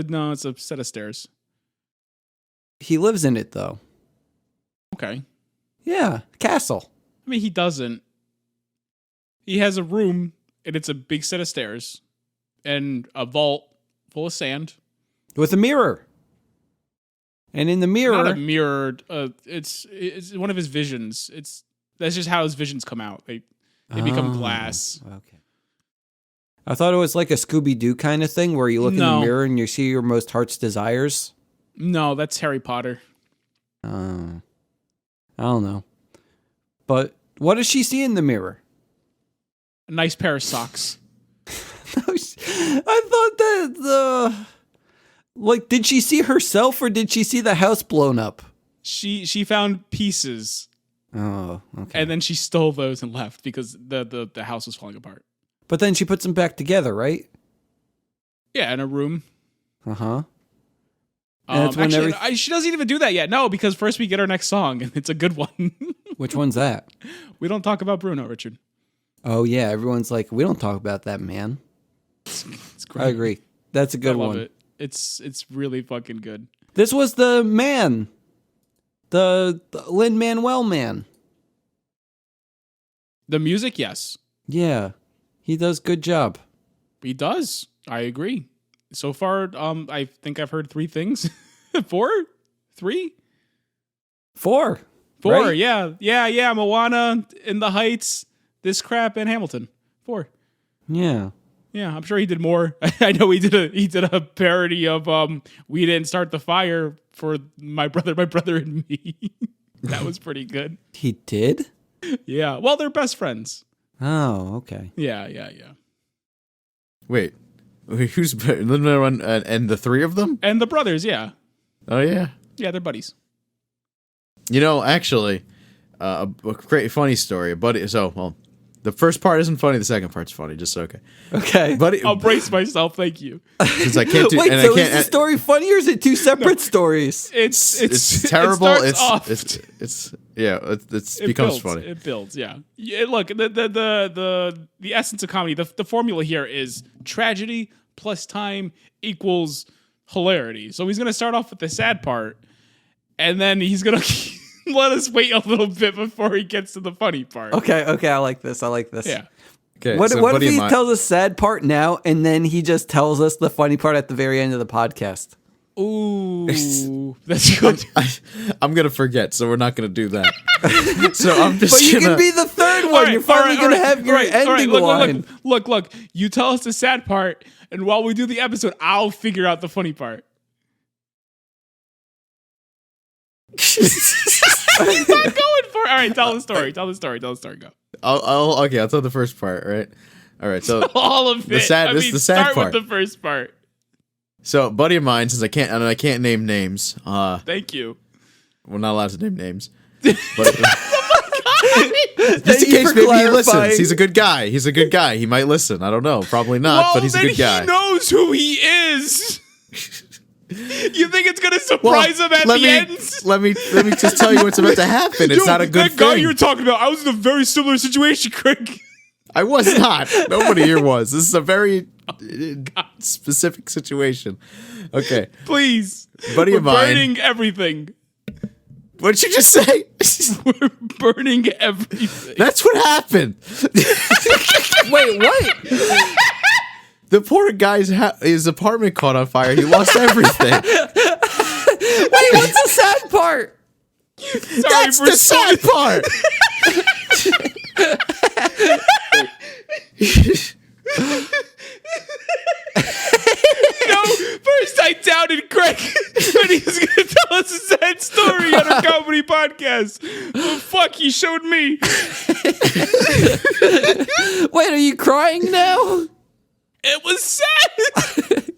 a set of stairs. He lives in it, though. Okay. Yeah, castle. I mean, he doesn't. He has a room, and it's a big set of stairs, and a vault full of sand. With a mirror. And in the mirror... Not a mirror. It's one of his visions. That's just how his visions come out. They become glass. Okay. I thought it was like a Scooby-Doo kind of thing where you look in the mirror and you see your most heart's desires. No, that's Harry Potter. I don't know. But what does she see in the mirror? A nice pair of socks. I thought that did she see herself or did she see the house blown up? She found pieces. Oh, okay. And then she stole those and left because the house was falling apart. But then she puts them back together, right? Yeah, in a room. Uh-huh. And that's when actually, she doesn't even do that yet. No, because first we get our next song, and it's a good one. Which one's that? We don't talk about Bruno, Richard. Oh, yeah. Everyone's like, we don't talk about that, man. It's great. I agree. That's a good I love one. it. It's really fucking good. This was the man. The Lin-Manuel man. The music, yes. Yeah. He does good job. He does. I agree. So far, I think I've heard 3 things. 4? 3? 4. 4, right? Yeah. Moana, In the Heights, This Crap, and Hamilton. 4. Yeah. Yeah, I'm sure he did more. I know he did a parody of We Didn't Start the Fire for my brother and me. That was pretty good. He did? Yeah. Well, they're best friends. Oh, okay. Yeah. Wait, who's Lin-Manuel and the 3 of them? And the brothers, yeah. Oh yeah. Yeah, they're buddies. You know, actually, a great funny story. The first part isn't funny. The second part's funny. Just okay. Okay. But I'll brace myself. Thank you. because I can't do. Wait, and so I can't, is the story funny or is it 2 separate stories? It's terrible. It starts off. It It becomes builds. funny. It builds. Yeah. Look, the essence of comedy. The formula here is tragedy plus time equals hilarity. So he's gonna start off with the sad part, and then he's gonna let us wait a little bit before he gets to the funny part. Okay, I like this. Yeah. Okay. What so if buddy he of mine- tells us sad part now and then he just tells us the funny part at the very end of the podcast? Ooh, that's good. I'm gonna forget, so we're not gonna do that. So I'm just. But you gonna, can be the third one. You're finally going to have your ending line. Look. You tell us the sad part, and while we do the episode, I'll figure out the funny part. He's not going for it. All right, tell the story. Go. I'll tell the first part. Right. All right. So All of it. the sad start part. with the first part. So, a buddy of mine, since I can't name names. Thank you. We're not allowed to name names. But just Thank in you case for maybe he clarifying. listens. He's a good guy. He might listen. I don't know. Probably not, but he's a good guy. He knows who he is. You think it's gonna surprise him at the end? Let me just tell you what's about to happen. It's not a good that guy thing. you're talking about, I was in a very similar situation, Craig. I was not. Nobody here was. This is a very specific situation. Okay. Please. Buddy We're of mine. burning everything. What did you just say? We're burning everything. That's what happened. Wait, what? The poor guy's his apartment caught on fire. He lost everything. Wait, what's the sad part? Sorry That's for the sad part. First I doubted Craig when he was going to tell us a sad story on a comedy podcast. Well, fuck, he showed me. Wait, are you crying now? It was sad.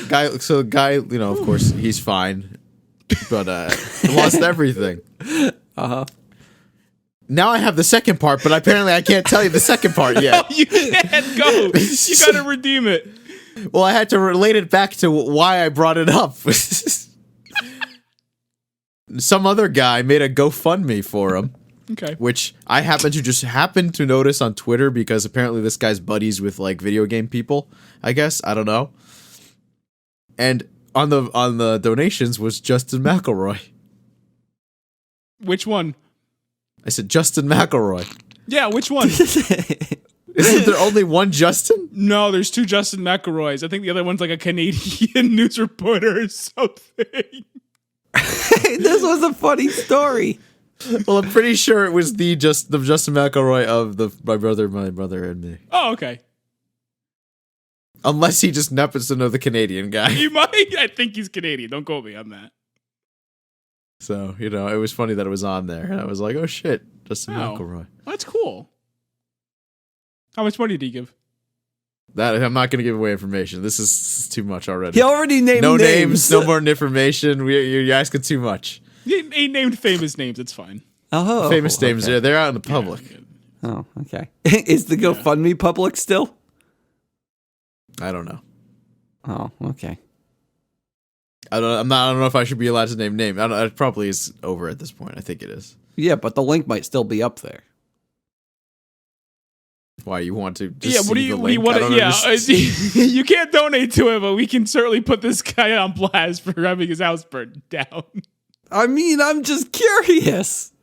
Guy, of course, he's fine, but lost everything. Now I have the second part, but apparently I can't tell you the second part yet. You can't go. You gotta redeem it. Well, I had to relate it back to why I brought it up. Some other guy made a GoFundMe for him. Okay. Which I happen to notice on Twitter because apparently this guy's buddies with like video game people, I guess. I don't know. And on the donations was Justin McElroy. Which one? I said Justin McElroy. Yeah, which one? Isn't there only one Justin? No, there's two Justin McElroys. I think the other one's like a Canadian news reporter or something. This was a funny story. Well, I'm pretty sure it was the Justin McElroy of my brother and me. Oh, okay. Unless he just happens to know the Canadian guy. He might. I think he's Canadian. Don't quote me on that. So, it was funny that it was on there. And I was like, oh shit, Justin McElroy. That's cool. How much money did he give? That I'm not going to give away information. This is too much already. He already named no names. no more information. You're asking too much. He named famous names. It's fine. Oh, Famous names, okay. yeah, they're out in the public. Oh, okay. Is the GoFundMe public still? I don't know. Oh, okay. I don't know if I should be allowed to name names. It probably is over at this point. I think it is. Yeah, but the link might still be up there. Why you want to? Just What do see you the link? want I to? don't Yeah, understand. you can't donate to it, but we can certainly put this guy on blast for having his house burned down. I mean, I'm just curious.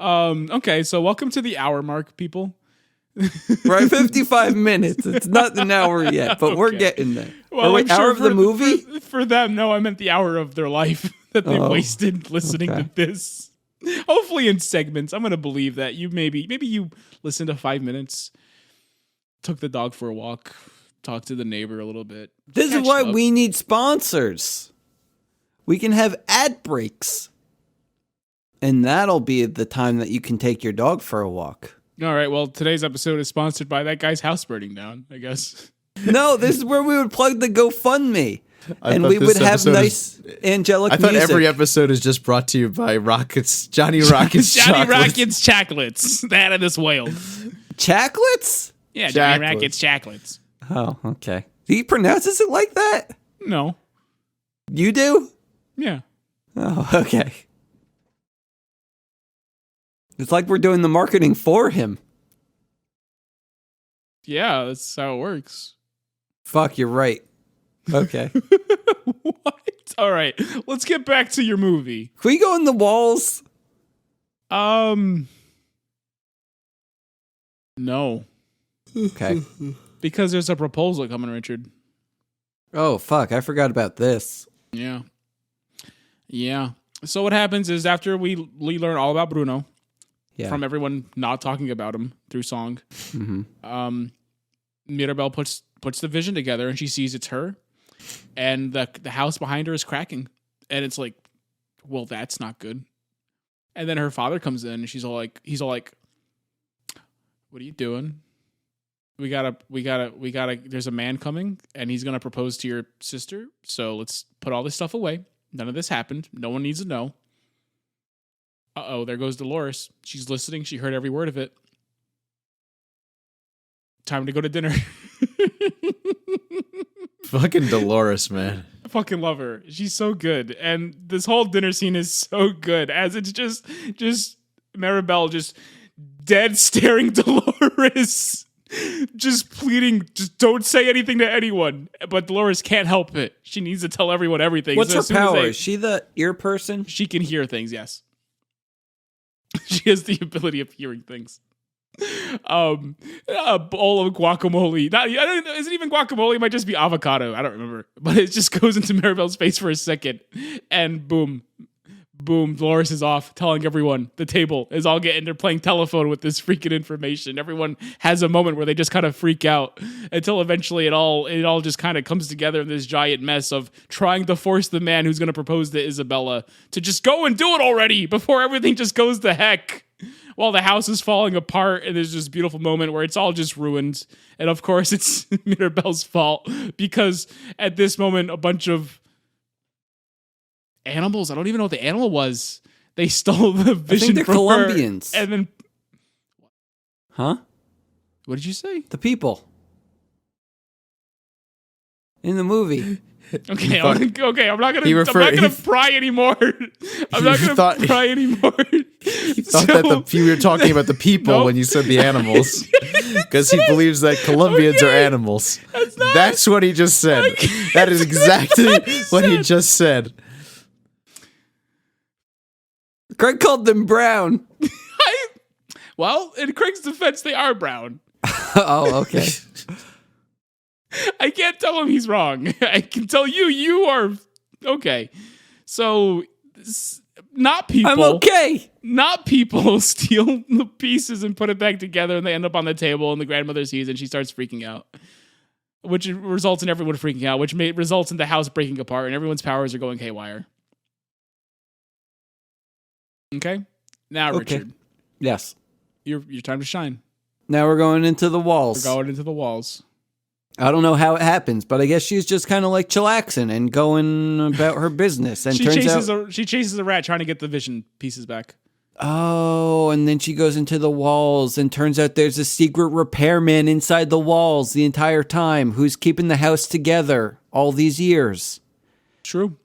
Okay, so welcome to the hour mark, people. We're at 55 minutes. It's not an hour yet, but we're Okay. getting there. Well, wait, I'm sure hour of the movie? For them, no, I meant the hour of their life that they Oh, wasted listening okay. to this. Hopefully in segments. I'm going to believe that you maybe you listened to 5 minutes, took the dog for a walk, talked to the neighbor a little bit. This is catched why up. we need sponsors. We can have ad breaks. And that'll be the time that you can take your dog for a walk. All right, well, today's episode is sponsored by that guy's house burning down, I guess. No, this is where we would plug the GoFundMe. And thought we this would have episode nice angelic I thought music. every episode is just brought to you by Johnny Rockets Johnny Chocolates. Rockets chocolates. That and this whale. Chocolates? Yeah, Johnny Chocolates. Rockets chocolates. Oh, okay. He pronounces it like that? No. You do? Yeah. Oh, okay. It's like we're doing the marketing for him. Yeah, that's how it works. Fuck, you're right. Okay. What? All right, let's get back to your movie. Can we go in the walls? No, Okay. because there's a proposal coming, Richard. Oh, fuck. I forgot about this. Yeah. Yeah. So what happens is after we learn all about Bruno Yeah. from everyone not talking about him through song, Mirabelle puts the vision together and she sees it's her, and the house behind her is cracking, and it's like, well, that's not good. And then her father comes in and he's all like, what are you doing? We gotta, there's a man coming and he's gonna propose to your sister. So let's put all this stuff away. None of this happened. No one needs to know. Uh-oh, there goes Dolores. She's listening. She heard every word of it. Time to go to dinner. Fucking Dolores, man. I fucking love her. She's so good. And this whole dinner scene is so good as it's just Maribel just dead staring Dolores, just pleading, just don't say anything to anyone. But Dolores can't help it. She needs to tell everyone everything. What's So her as soon as power? they- Is she the ear person? She can hear things, yes. She has the ability of hearing things. A bowl of guacamole. Is it even guacamole? It might just be avocado. I don't remember. But it just goes into Maribel's face for a second. And boom. Boom. Dolores is off telling everyone. The table is all they're playing telephone with this freaking information. Everyone has a moment where they just kind of freak out until eventually it all just kind of comes together in this giant mess of trying to force the man who's going to propose to Isabella to just go and do it already before everything just goes to heck. While the house is falling apart and there's this beautiful moment where it's all just ruined. And of course it's Mirabelle's fault because at this moment a bunch of animals, I don't even know what the animal was. They stole the vision they're from Colombians. her. And then, Huh? what did you say? The people. In the movie. Okay, thought- I'm not gonna. He I'm not referred- gonna he- pry anymore. I'm not gonna thought- pry anymore. He thought that you were talking about the people Nope. when you said the animals, because he believes that Colombians are animals. That's what he just said. That is exactly what he just said. Greg called them brown. Well, in Craig's defense, they are brown. Oh, okay. I can't tell him he's wrong. I can tell you are okay. So, not people. I'm okay. Not people steal the pieces and put it back together, and they end up on the table, and the grandmother sees, and she starts freaking out, which results in everyone freaking out, which results in the house breaking apart, and everyone's powers are going haywire. Okay, now Okay. Richard, Yes. your time to shine. Now we're going into the walls. We're going into the walls. I don't know how it happens, but I guess she's just kind of like chillaxing and going about her business. And She turns chases out, she chases a rat trying to get the vision pieces back. oh, and then she goes into the walls, and turns out there's a secret repairman inside the walls the entire time who's keeping the house together all these years. True.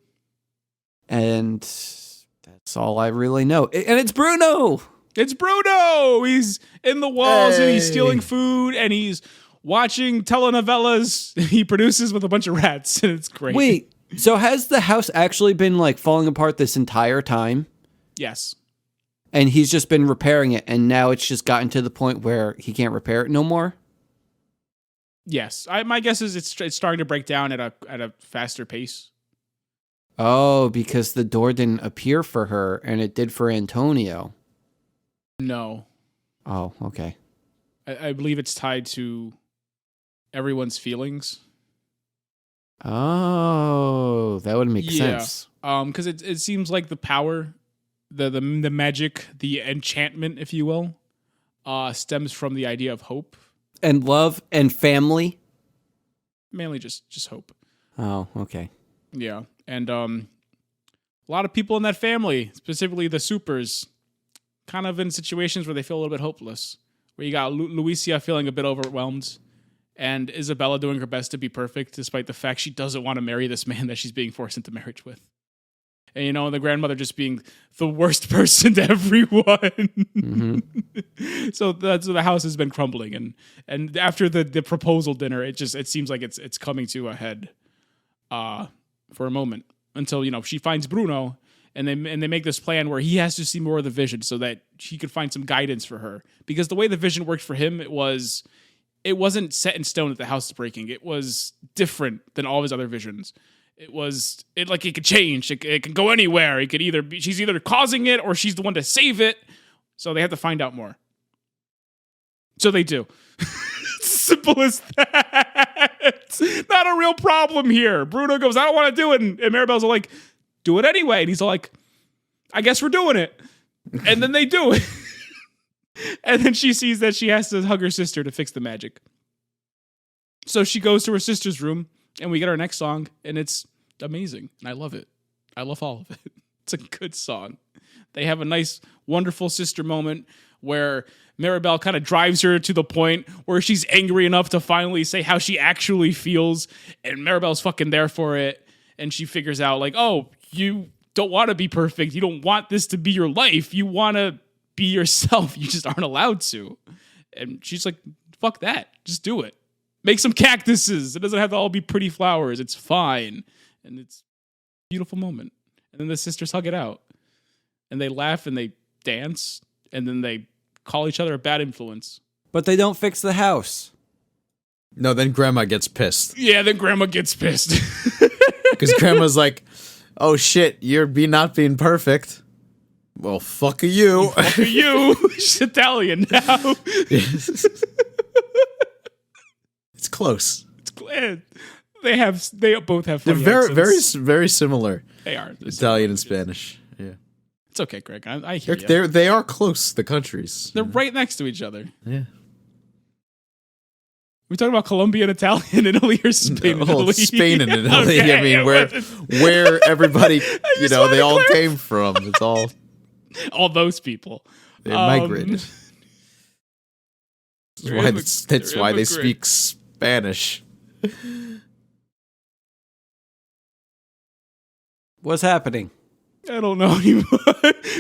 And that's all I really know. And it's Bruno. It's Bruno. He's in the walls and he's Hey. stealing food and he's watching telenovelas he produces with a bunch of rats, and it's great. Wait, so has the house actually been like falling apart this entire time? Yes. And he's just been repairing it, and now it's just gotten to the point where he can't repair it no more? Yes. My guess is it's starting to break down at a faster pace. Oh, because the door didn't appear for her, and it did for Antonio. No. Oh, okay. I believe it's tied to everyone's feelings. Oh, that would make sense. Because it seems like the power, the magic, the enchantment, if you will, stems from the idea of hope. And love and family? Mainly just hope. Oh, okay. Yeah. And a lot of people in that family, specifically the Supers, kind of in situations where they feel a little bit hopeless. Where you got Luisia feeling a bit overwhelmed, and Isabella doing her best to be perfect, despite the fact she doesn't want to marry this man that she's being forced into marriage with. And, the grandmother just being the worst person to everyone. Mm-hmm. So the house has been crumbling. And after the proposal dinner, it seems like it's coming to a head for a moment. Until, she finds Bruno, and they make this plan where he has to see more of the vision so that he could find some guidance for her. Because the way the vision worked for him, it wasn't set in stone that the house is breaking. It was different than all of his other visions. It could change. It can go anywhere. It could she's either causing it or she's the one to save it. So they have to find out more. So they do. Simple as that. Not a real problem here. Bruno goes, I don't want to do it. And Maribel's like, do it anyway. And he's like, I guess we're doing it. And then they do it. And then she sees that she has to hug her sister to fix the magic. So she goes to her sister's room, and we get our next song, and it's amazing. And I love it. I love all of it. It's a good song. They have a nice, wonderful sister moment where Maribel kind of drives her to the point where she's angry enough to finally say how she actually feels, and Maribel's fucking there for it. And she figures out, like, oh, you don't want to be perfect. You don't want this to be your life. You want to be yourself. You just aren't allowed to. And she's like, fuck that. Just do it. Make some cactuses. It doesn't have to all be pretty flowers. It's fine. And it's a beautiful moment. And then the sisters hug it out. And they laugh and they dance. And then they call each other a bad influence. But they don't fix the house. No, then Grandma gets pissed. Yeah, then Grandma gets pissed. Because Grandma's like, oh shit, you're not being perfect. Well, fuck you. Fuck you. She's Italian now. It's close. It's glad. They both have They're funny very, accents. very similar. They are. They're Italian and similar. Spanish. Yeah. It's okay, Greg. I hear you. They are close, the countries. They're right next to each other. Yeah. We talking about Colombia and Italian, Italy, or Spain? and Oh, Italy? Spain and Italy. Okay, I mean, it where wasn't- everybody, just wanted they to all clarify. came from. It's all. All those people. They migrated. That's They're why they immigrant. speak Spanish. What's happening? I don't know anymore.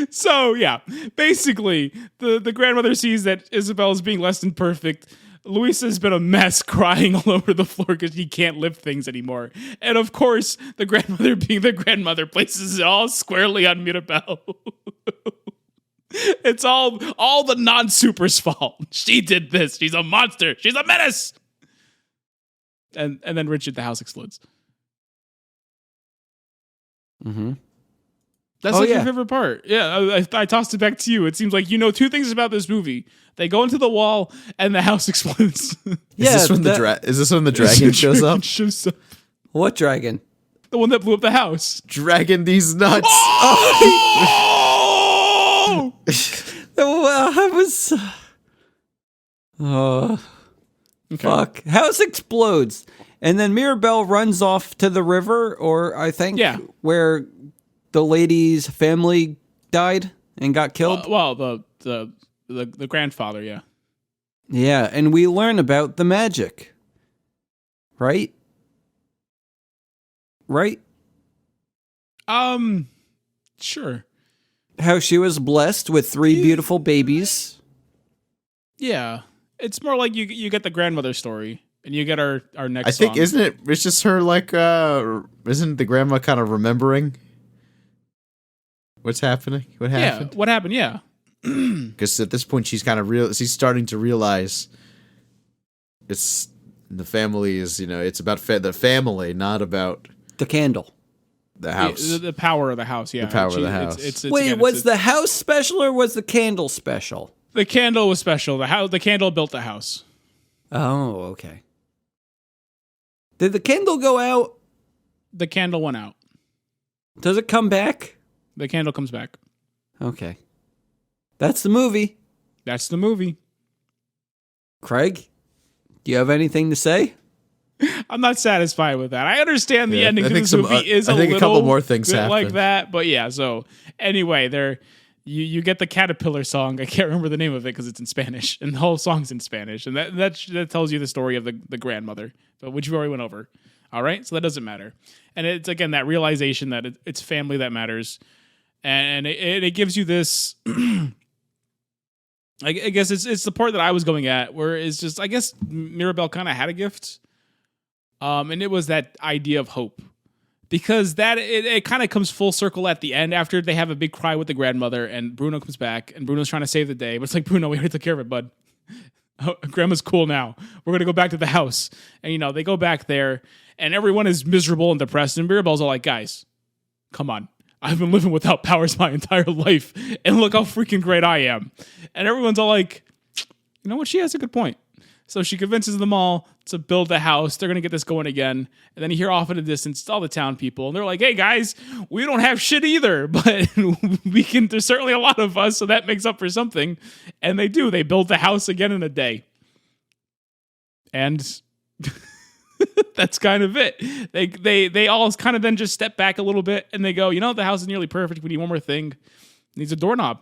So yeah, basically, the grandmother sees that Isabel's being less than perfect. Luisa's been a mess, crying all over the floor because she can't lift things anymore. And of course, the grandmother, being the grandmother, places it all squarely on Mirabelle. It's all the non-super's fault. She did this. She's a monster. She's a menace. And then Richard, the house explodes. Mm-hmm. That's Oh, like yeah. your favorite part. Yeah, I tossed it back to you. It seems like you know two things about this movie. They go into the wall and the house explodes. Is this when the dragon shows up? Shows up. What dragon? The one that blew up the house. Dragon these nuts. Oh! Well, I was. Oh, fuck! House explodes, and then Mirabelle runs off to the river, or I think, where the lady's family died and got killed. Well, the grandfather, yeah. Yeah, and we learn about the magic. Right? Right? Sure. How she was blessed with 3 beautiful babies. Yeah. It's more like you get the grandmother story, and you get our next I think, song. isn't it? It's just her, like, isn't the grandma kind of remembering what's happening? What happened? Yeah, what happened, yeah. Because at this point, she's kind of she's starting to realize it's the family is, it's about the family, not about The candle. the house. The power of the house, yeah. The power of the house. It's Wait, again, was the house special or was the candle special? the candle was special. The candle built the house. Oh, okay. Did the candle go out? The candle went out. Does it come back? The candle comes back. Okay. That's the movie. That's the movie. Craig, do you have anything to say? I'm not satisfied with that. I understand the ending I to think this some- movie is I think a couple little more things bit like happen. that, but yeah. So anyway, you get the caterpillar song. I can't remember the name of it because it's in Spanish, and the whole song's in Spanish, and that tells you the story of the grandmother, but which we already went over. All right, so that doesn't matter, and it's again that realization that it's family that matters, and it gives you this. I guess it's the part that I was going at, where it's just I guess Mirabelle kind of had a gift. And it was that idea of hope, because it kind of comes full circle at the end after they have a big cry with the grandmother and Bruno comes back and Bruno's trying to save the day. But it's like, Bruno, we already took care of it, bud. Oh, grandma's cool now. We're going to go back to the house. And, they go back there and everyone is miserable and depressed. And Mirabelle's all like, guys, come on. I've been living without powers my entire life. And look how freaking great I am. And everyone's all like, you know what? She has a good point. So she convinces them all to build the house. They're going to get this going again. And then you hear off in the distance all the town people. And they're like, hey, guys, we don't have shit either. But there's certainly a lot of us. So that makes up for something. And they do. They build the house again in a day. And that's kind of it. They all kind of then just step back a little bit. And they go, the house is nearly perfect. We need one more thing. It needs a doorknob.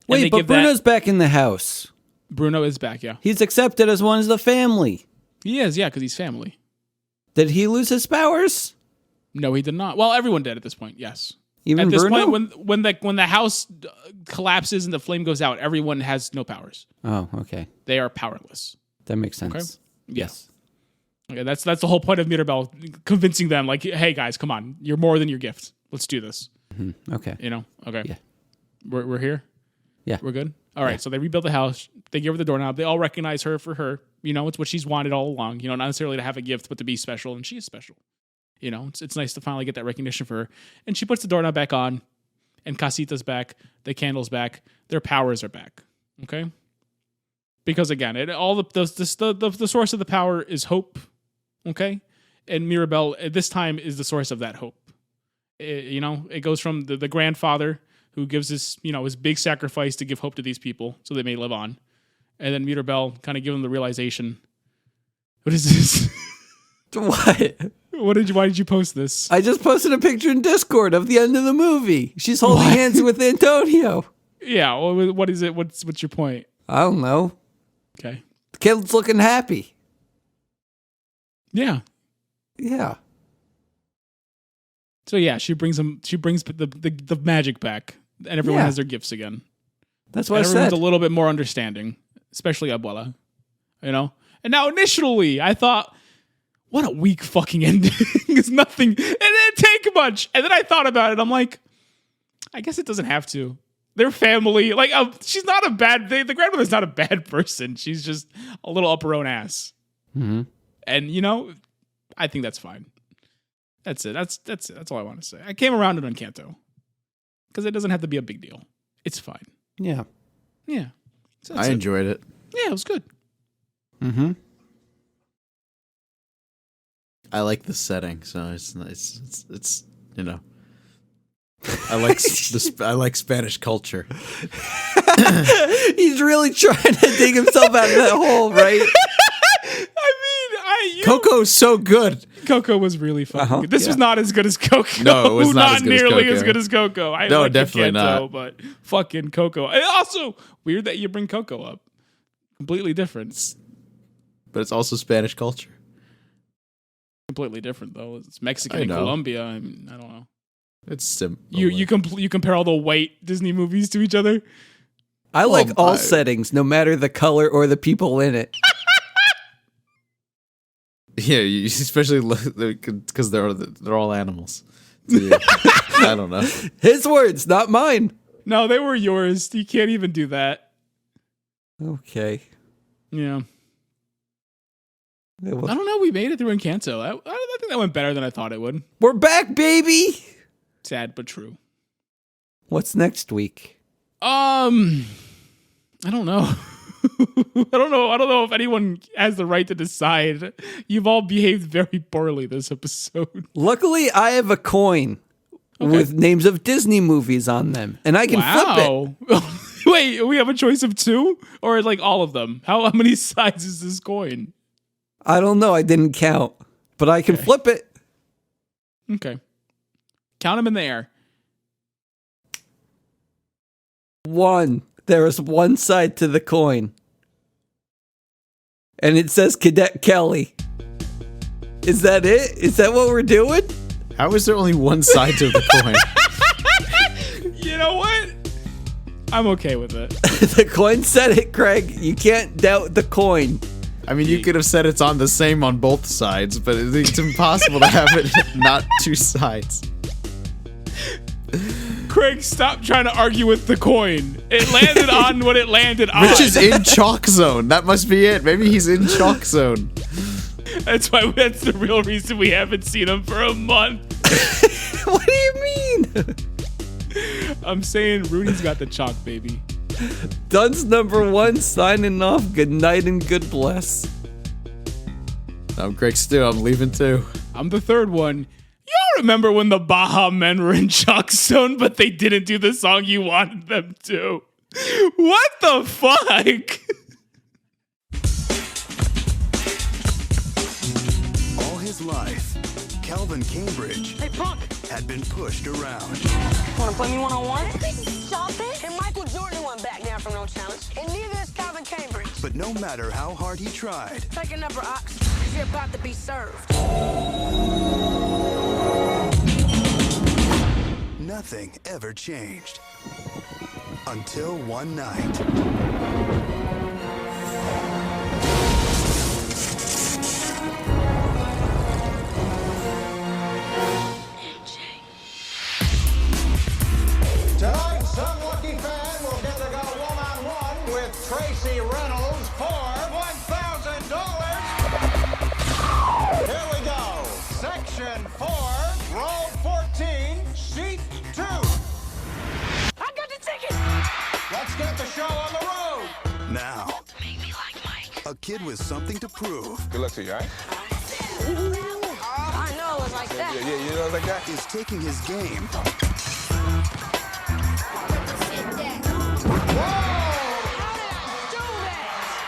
Wait, but Bruno's back in the house. Bruno is back, yeah. He's accepted as one of the family. He is, yeah, because he's family. Did he lose his powers? No, he did not. Well, everyone did at this point, yes. Even at this Bruno? point, when the house collapses and the flame goes out, everyone has no powers. Oh, okay. They are powerless. That makes sense. Okay. Yes. Okay, that's the whole point of Mirabelle, convincing them, like, hey, guys, come on. You're more than your gift. Let's do this. Mm-hmm. Okay. Okay. Yeah. We're here? Yeah. We're good? All right, so they rebuild the house. They give her the doorknob. They all recognize her for her. It's what she's wanted all along. Not necessarily to have a gift, but to be special, and she is special. It's nice to finally get that recognition for her. And she puts the doorknob back on, and Casita's back. The candle's back. Their powers are back. Okay? Because again, the source of the power is hope. Okay? And Mirabelle, at this time, is the source of that hope. It goes from the grandfather who gives his big sacrifice to give hope to these people so they may live on. And then Mirabelle kind of give them the realization. What is this? What? Why did you post this? I just posted a picture in Discord of the end of the movie. She's holding hands with Antonio. Yeah. Well, what is it? What's your point? I don't know. Okay. The kid's looking happy. Yeah. Yeah. So yeah, she brings the magic back, and everyone has their gifts again. That's what and I everyone's said. a little bit more understanding, especially Abuela. You know? And now initially I thought, what a weak fucking ending. It's nothing. It didn't take much. And then I thought about it. I'm like, I guess it doesn't have to. Their family, like, she's not a bad, the grandmother's not a bad person. She's just a little up her own ass. Mm-hmm. And, you know, I think that's fine. That's it. That's it. That's all I want to say. I came around on Encanto. Because it doesn't have to be a big deal. It's fine. Yeah. Yeah. So I enjoyed it. Yeah, it was good. Mm-hmm. I like the setting, so it's you know. I like I like Spanish culture. He's really trying to dig himself out of that hole, right? Coco's so good. Coco was really fucking good. This was not as good as Coco. No, it was not as good as nearly Coco. as good as Coco. I No, like definitely Encanto, not. But fucking Coco. And also, weird that you bring Coco up. Completely different. But it's also Spanish culture. Completely different though. It's Mexican I and know. Colombia. I mean, I don't know. It's simple. You compare all the white Disney movies to each other. I like all settings, no matter the color or the people in it. Yeah, especially because they're all animals. So, yeah, I don't know. His words, not mine. No, they were yours. You can't even do that. Okay. Yeah. I don't know. We made it through Encanto. I think that went better than I thought it would. We're back, baby. Sad but true. What's next week? I don't know. I don't know if anyone has the right to decide. You've all behaved very poorly this episode. Luckily, I have a coin with names of Disney movies on them, and I can flip it. Wait, we have a choice of two, or like all of them? How many sides is this coin? I don't know. I didn't count, but I can flip it. Okay, count them in the air. 1. There is one side to the coin. And it says Cadet Kelly. Is that it? Is that what we're doing? How is there only one side to the coin? You know what? I'm okay with it. The coin said it, Craig. You can't doubt the coin. I mean, you could have said it's on the same on both sides, but it's impossible to have it not two sides. Craig, stop trying to argue with the coin. It landed on what it landed on. Rich is in chalk zone. That must be it. Maybe he's in chalk zone. That's the real reason we haven't seen him for a month. What do you mean? I'm saying Rudy's got the chalk, baby. Dunce number 1 signing off. Good night and good bless. I'm Greg Stu. I'm leaving too. I'm the third one. Y'all remember when the Baja Men were in Chalk Zone, but they didn't do the song you wanted them to? What the fuck? All his life, Calvin Cambridge had been pushed around. Wanna play me one-on-one? Shopping? And Michael Jordan went back down from no challenge. And neither is Calvin Cambridge. But no matter how hard he tried, Take a number, Ox, because you're about to be served. nothing ever changed. Until one night. Tonight, some lucky fan will get to go one-on-one with Tracy Reynolds for $1,000. Here we go. Section 4, row 14, sheet 2. I got the ticket. Let's get the show on the road. Now, Make me like Mike. a kid with something to prove Good luck to you, all right? I know it was like that. Yeah, you know like that? is taking his game How did I do that?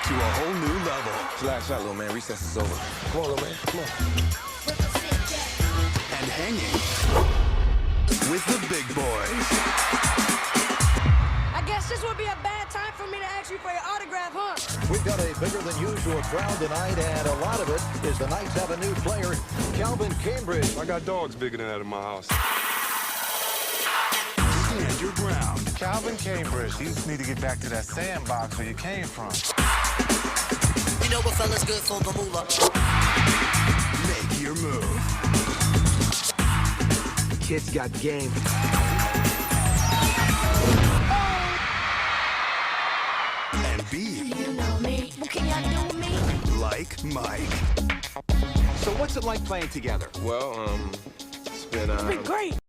to a whole new level. Chill out, little man. Recess is over. Come on, little man. Come on. hanging with the big boys. I guess this would be a bad time for me to ask you for your autograph, huh? We've got a bigger than usual crowd tonight, and a lot of it is the Knights have a new player, Calvin Cambridge. I got dogs bigger than that in my house. Stand your ground. Calvin Cambridge, you need to get back to that sandbox where you came from. You know what fella's good for the moolah. Make your move. Kid's got game. And be You know me. What can y'all do with me? like Mike. So what's it like playing together? Well, it's been Great.